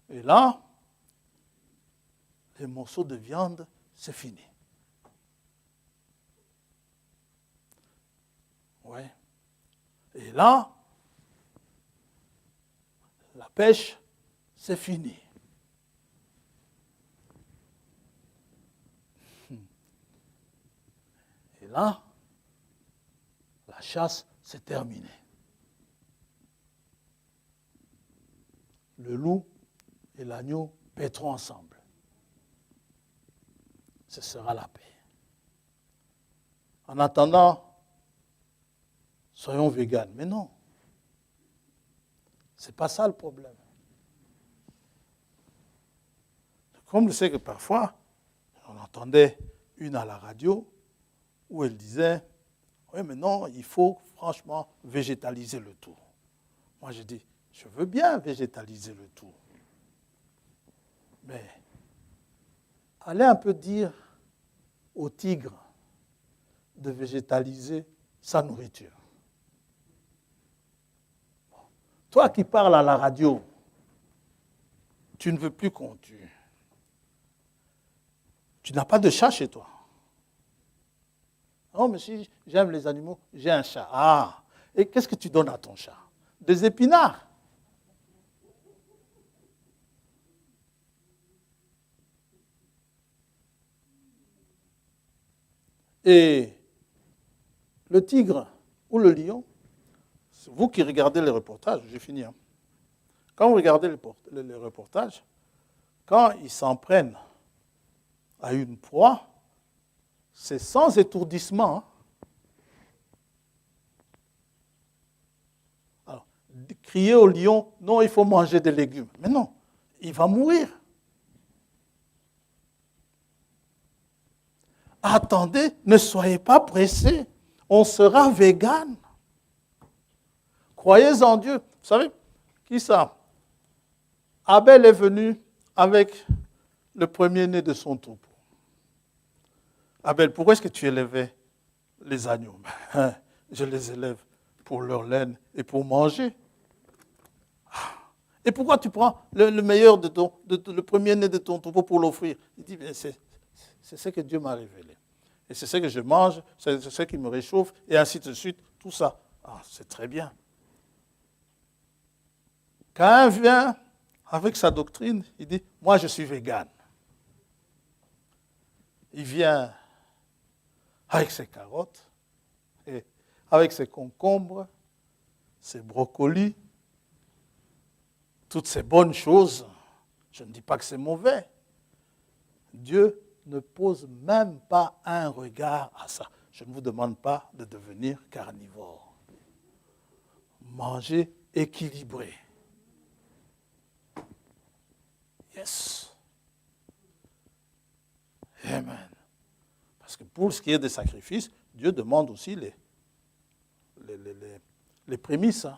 Et là, les morceaux de viande, c'est fini. Ouais. Et là, la pêche, c'est fini. Et là, la chasse, c'est terminé. Le loup et l'agneau paîtront ensemble. Ce sera la paix. En attendant, soyons véganes. Mais non. Ce n'est pas ça le problème. Comme je sais que parfois, on entendait une à la radio où elle disait, oui, mais non, il faut franchement végétaliser le tout. Moi, je dis, je veux bien végétaliser le tout. Mais allez un peu dire au tigre de végétaliser sa nourriture. Toi qui parles à la radio, Tu ne veux plus qu'on tue. Tu n'as pas de chat chez toi. Oh, mais si j'aime les animaux, j'ai un chat. Ah, et qu'est-ce que tu donnes à ton chat? Des épinards. Et le tigre ou le lion, c'est vous qui regardez les reportages, j'ai fini. Hein. Quand vous regardez les reportages, quand ils s'en prennent à une proie, c'est sans étourdissement. Hein. Alors, crier au lion, non, il faut manger des légumes. Mais non, il va mourir. Attendez, ne soyez pas pressés. On sera vegan. Croyez en Dieu. Vous savez, qui ça? Abel est venu avec le premier-né de son troupeau. Abel, pourquoi est-ce que tu élevais les agneaux? Je les élève pour leur laine et pour manger. Et pourquoi tu prends le meilleur le premier-né de ton troupeau pour l'offrir? Il dit, c'est ce que Dieu m'a révélé. Et c'est ce que je mange, c'est ce qui me réchauffe, et ainsi de suite, tout ça. Ah, c'est très bien. Quand un vient avec sa doctrine, il dit, moi je suis vegan. Il vient avec ses carottes, et avec ses concombres, ses brocolis, toutes ces bonnes choses. Je ne dis pas que c'est mauvais. Dieu ne pose même pas un regard à ça. Je ne vous demande pas de devenir carnivore. Mangez équilibré. Yes. Amen. Parce que pour ce qui est des sacrifices, Dieu demande aussi les prémices. Hein.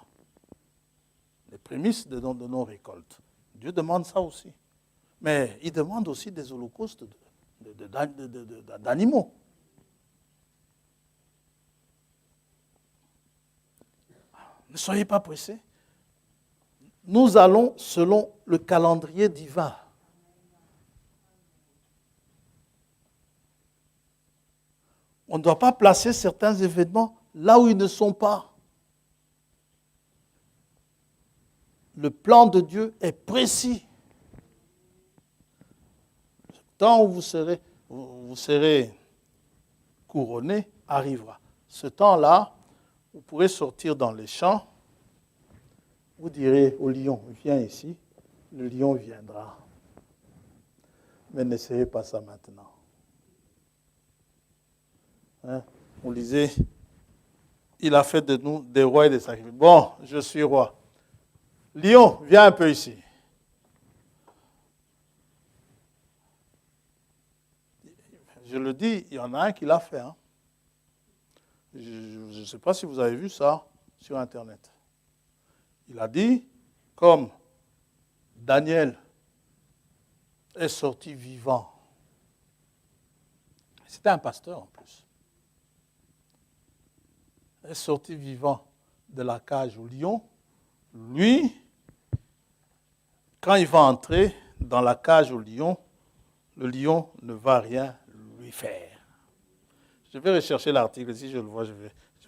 Les prémices de nos récoltes. Dieu demande ça aussi. Mais il demande aussi des holocaustes d'animaux. Ne soyez pas pressés. Nous allons selon le calendrier divin. On ne doit pas placer certains événements là où ils ne sont pas. Le plan de Dieu est précis. Le temps où vous serez couronné arrivera. Ce temps-là, vous pourrez sortir dans les champs. Vous direz au lion, viens ici. Le lion viendra. Mais n'essayez pas ça maintenant. Hein? On lisait, il a fait de nous des rois et des sacrifices. Bon, je suis roi. Lion, viens un peu ici. Je le dis, il y en a un qui l'a fait. Hein. Je ne sais pas si vous avez vu ça sur Internet. Il a dit, comme Daniel est sorti vivant. C'était un pasteur en plus. Est sorti vivant de la cage au lion. Lui, quand il va entrer dans la cage au lion, le lion ne va rien lui faire. Je vais rechercher l'article, si je le vois, je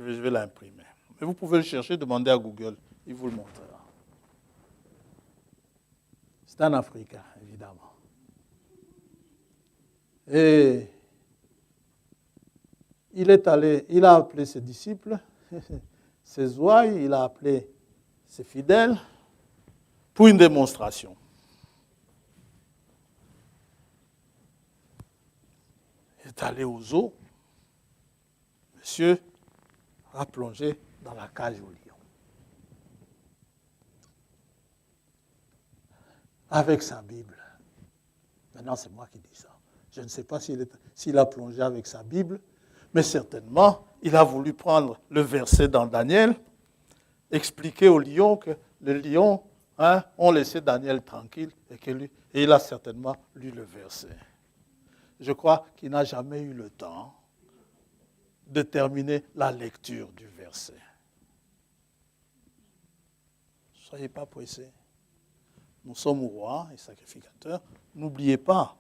vais l'imprimer. Mais vous pouvez le chercher, demandez à Google, il vous le montrera. C'est un Africain, évidemment. Et il a appelé ses disciples, ses ouailles, il a appelé ses fidèles pour une démonstration. Il est allé aux eaux. Monsieur a plongé dans la cage au lion. Avec sa Bible. Maintenant, c'est moi qui dis ça. Je ne sais pas s'il a plongé avec sa Bible, mais certainement, il a voulu prendre le verset dans Daniel, expliquer au lion que le lion ont laissé Daniel tranquille et il a certainement lu le verset. Je crois qu'il n'a jamais eu le temps de terminer la lecture du verset. Soyez pas pressés. nous sommes rois et sacrificateurs. N'oubliez pas,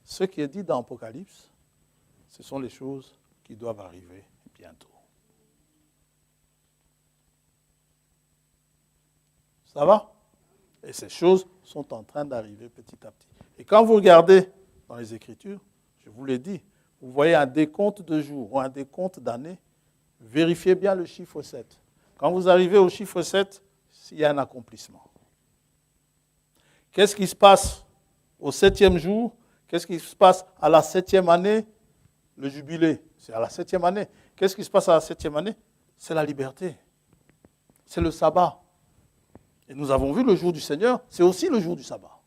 ce qui est dit dans l'Apocalypse, ce sont les choses qui doivent arriver bientôt. Ça va? Et ces choses sont en train d'arriver petit à petit. Et quand vous regardez dans les Écritures, je vous l'ai dit, vous voyez un décompte de jours ou un décompte d'années, vérifiez bien le chiffre 7. Quand vous arrivez au chiffre 7, il y a un accomplissement. Qu'est-ce qui se passe au 7e jour? Qu'est-ce qui se passe à la 7e année? Le jubilé, c'est à la 7e année. Qu'est-ce qui se passe à la 7e année? C'est la liberté. C'est le sabbat. Et nous avons vu le jour du Seigneur, c'est aussi le jour du sabbat.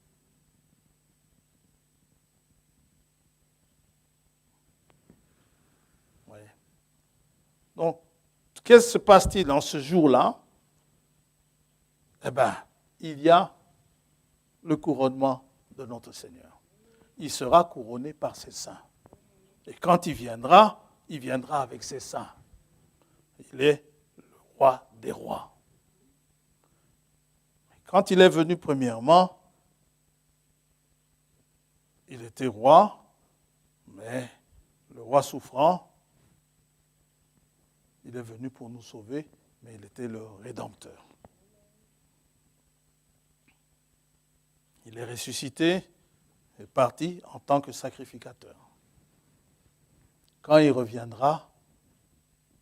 Oui. Donc, qu'est-ce qui se passe-t-il dans ce jour-là? Eh bien, il y a le couronnement de notre Seigneur. Il sera couronné par ses saints. Et quand il viendra avec ses saints. Il est le roi des rois. Quand il est venu premièrement, il était roi, mais le roi souffrant, il est venu pour nous sauver, mais il était le rédempteur. Il est ressuscité et parti en tant que sacrificateur. Quand il reviendra,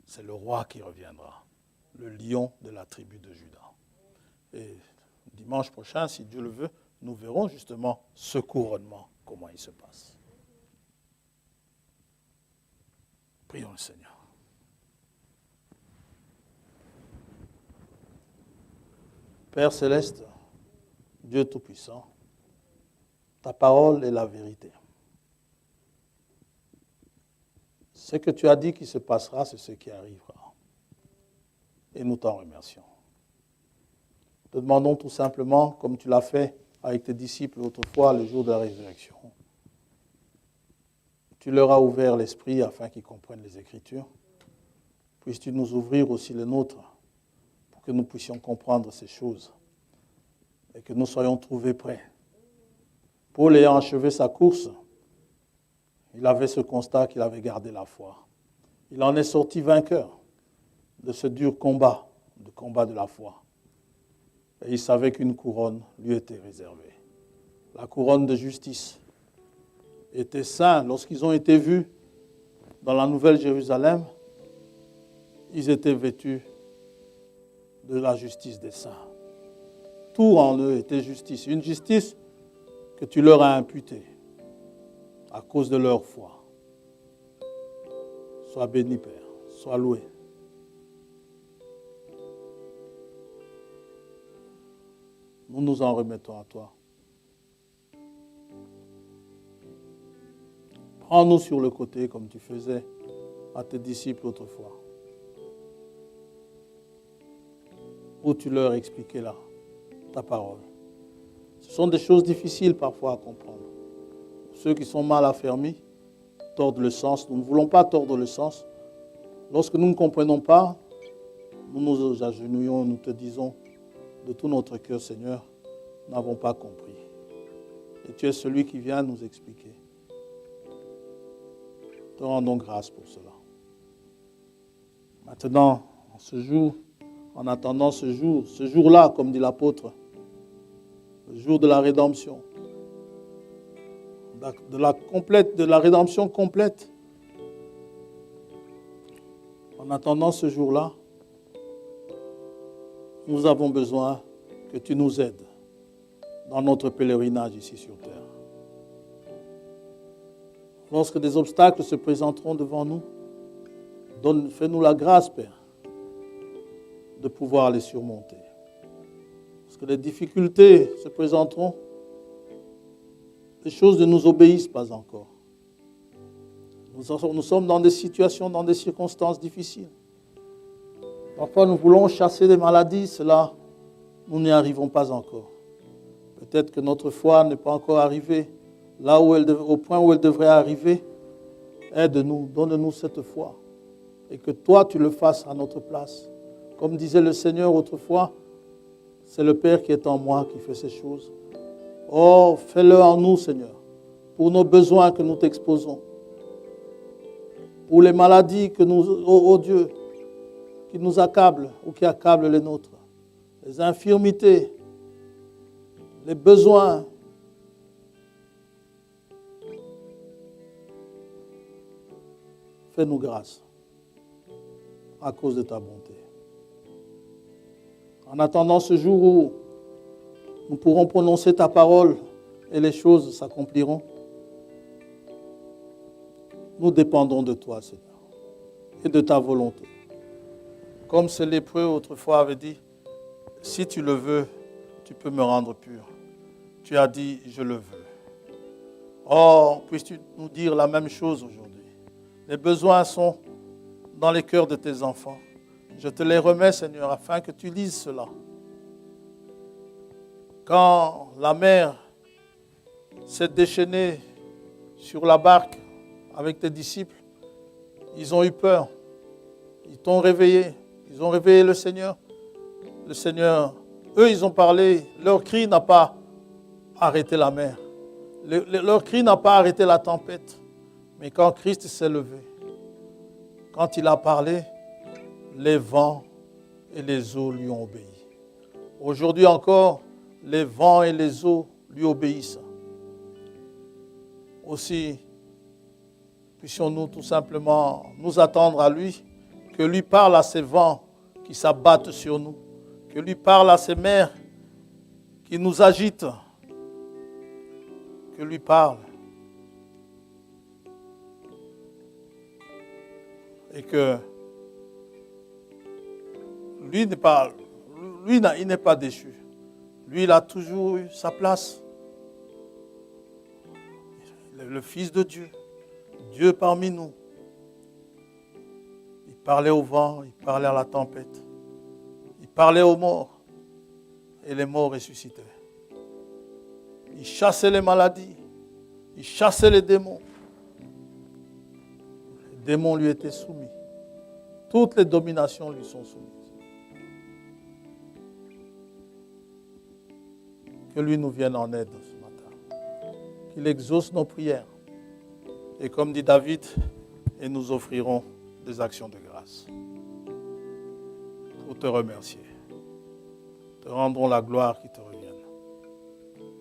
c'est le roi qui reviendra, le lion de la tribu de Juda. Et dimanche prochain, si Dieu le veut, nous verrons justement ce couronnement, comment il se passe. Prions le Seigneur. Père céleste, Dieu Tout-Puissant, ta parole est la vérité. Ce que tu as dit qui se passera, c'est ce qui arrivera. Et nous t'en remercions. Te demandons tout simplement, comme tu l'as fait avec tes disciples autrefois, le jour de la résurrection. Tu leur as ouvert l'esprit afin qu'ils comprennent les Écritures. Puisses-tu nous ouvrir aussi le nôtre pour que nous puissions comprendre ces choses et que nous soyons trouvés prêts. Paul ayant achevé sa course, il avait ce constat qu'il avait gardé la foi. Il en est sorti vainqueur de ce dur combat, le combat de la foi. Et il savait qu'une couronne lui était réservée. La couronne de justice. Était saints, lorsqu'ils ont été vus dans la Nouvelle Jérusalem, ils étaient vêtus de la justice des saints. Tout en eux était justice. Une justice que tu leur as imputée à cause de leur foi. Sois béni, Père. Sois loué. Nous nous en remettons à toi. Prends-nous sur le côté comme tu faisais à tes disciples autrefois. Où tu leur expliquais là ta parole. Ce sont des choses difficiles parfois à comprendre. Ceux qui sont mal affermis tordent le sens. Nous ne voulons pas tordre le sens. Lorsque nous ne comprenons pas, nous nous agenouillons, nous te disons de tout notre cœur, Seigneur, nous n'avons pas compris. Et tu es celui qui vient nous expliquer. Te rendons grâce pour cela. Maintenant, en ce jour, en attendant ce jour-là, comme dit l'apôtre, le jour de la rédemption, de la rédemption complète. En attendant ce jour-là, nous avons besoin que tu nous aides dans notre pèlerinage ici sur terre. Lorsque des obstacles se présenteront devant nous, fais-nous la grâce, Père, de pouvoir les surmonter. Lorsque les difficultés se présenteront, les choses ne nous obéissent pas encore. Nous sommes dans des situations, dans des circonstances difficiles. Parfois, nous voulons chasser des maladies, cela, nous n'y arrivons pas encore. Peut-être que notre foi n'est pas encore arrivée là où au point où elle devrait arriver. Aide-nous, donne-nous cette foi. Et que toi, tu le fasses à notre place. Comme disait le Seigneur autrefois, c'est le Père qui est en moi qui fait ces choses. Oh, fais-le en nous, Seigneur, pour nos besoins que nous t'exposons, pour les maladies que nous, oh Dieu, qui nous accablent ou qui accablent les nôtres, les infirmités, les besoins. Fais-nous grâce à cause de ta bonté. En attendant ce jour où nous pourrons prononcer ta parole et les choses s'accompliront, nous dépendons de toi, Seigneur, et de ta volonté. Comme ce lépreux autrefois avait dit, si tu le veux, tu peux me rendre pur. Tu as dit, je le veux. Oh, puisses-tu nous dire la même chose aujourd'hui. Les besoins sont dans les cœurs de tes enfants. Je te les remets, Seigneur, afin que tu lises cela. Quand la mer s'est déchaînée sur la barque avec tes disciples, ils ont eu peur. Ils t'ont réveillé. Ils ont réveillé le Seigneur. Le Seigneur, eux, ils ont parlé. Leur cri n'a pas arrêté la mer. Leur cri n'a pas arrêté la tempête. Mais quand Christ s'est levé, quand il a parlé, les vents et les eaux lui ont obéi. Aujourd'hui encore, les vents et les eaux lui obéissent. Aussi, puissions-nous tout simplement nous attendre à lui, que lui parle à ces vents qui s'abattent sur nous, que lui parle à ces mers qui nous agitent, que lui parle. Et que lui, il n'est pas déchu. Lui, il a toujours eu sa place. Le Fils de Dieu, Dieu parmi nous. Il parlait au vent, il parlait à la tempête. Il parlait aux morts. Et les morts ressuscitaient. Il chassait les maladies. Il chassait les démons. Les démons lui étaient soumis. Toutes les dominations lui sont soumises. Que lui nous vienne en aide ce matin. Qu'il exauce nos prières. Et comme dit David, et nous offrirons des actions de grâce. Pour te remercier. Te rendrons la gloire qui te revienne.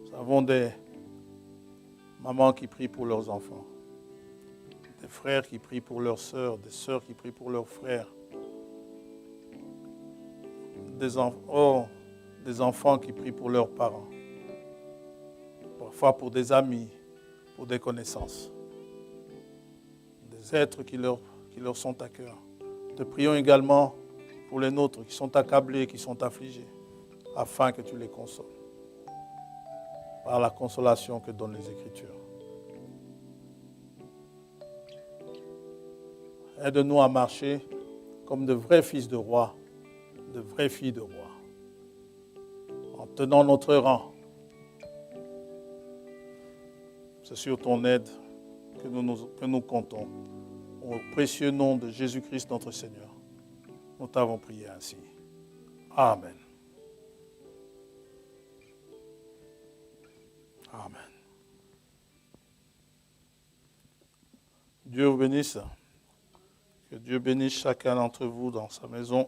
Nous avons des mamans qui prient pour leurs enfants. Des frères qui prient pour leurs sœurs. Des sœurs qui prient pour leurs frères. Des enfants qui prient pour leurs parents. Parfois pour des amis, pour des connaissances. Des êtres qui leur sont à cœur. Te prions également pour les nôtres qui sont accablés, qui sont affligés, afin que tu les consoles. Par la consolation que donnent les Écritures. Aide-nous à marcher comme de vrais fils de roi, de vraies filles de roi, en tenant notre rang. C'est sur ton aide que nous comptons. Au précieux nom de Jésus-Christ notre Seigneur, nous t'avons prié ainsi. Amen. Amen. Dieu vous bénisse. Que Dieu bénisse chacun d'entre vous dans sa maison.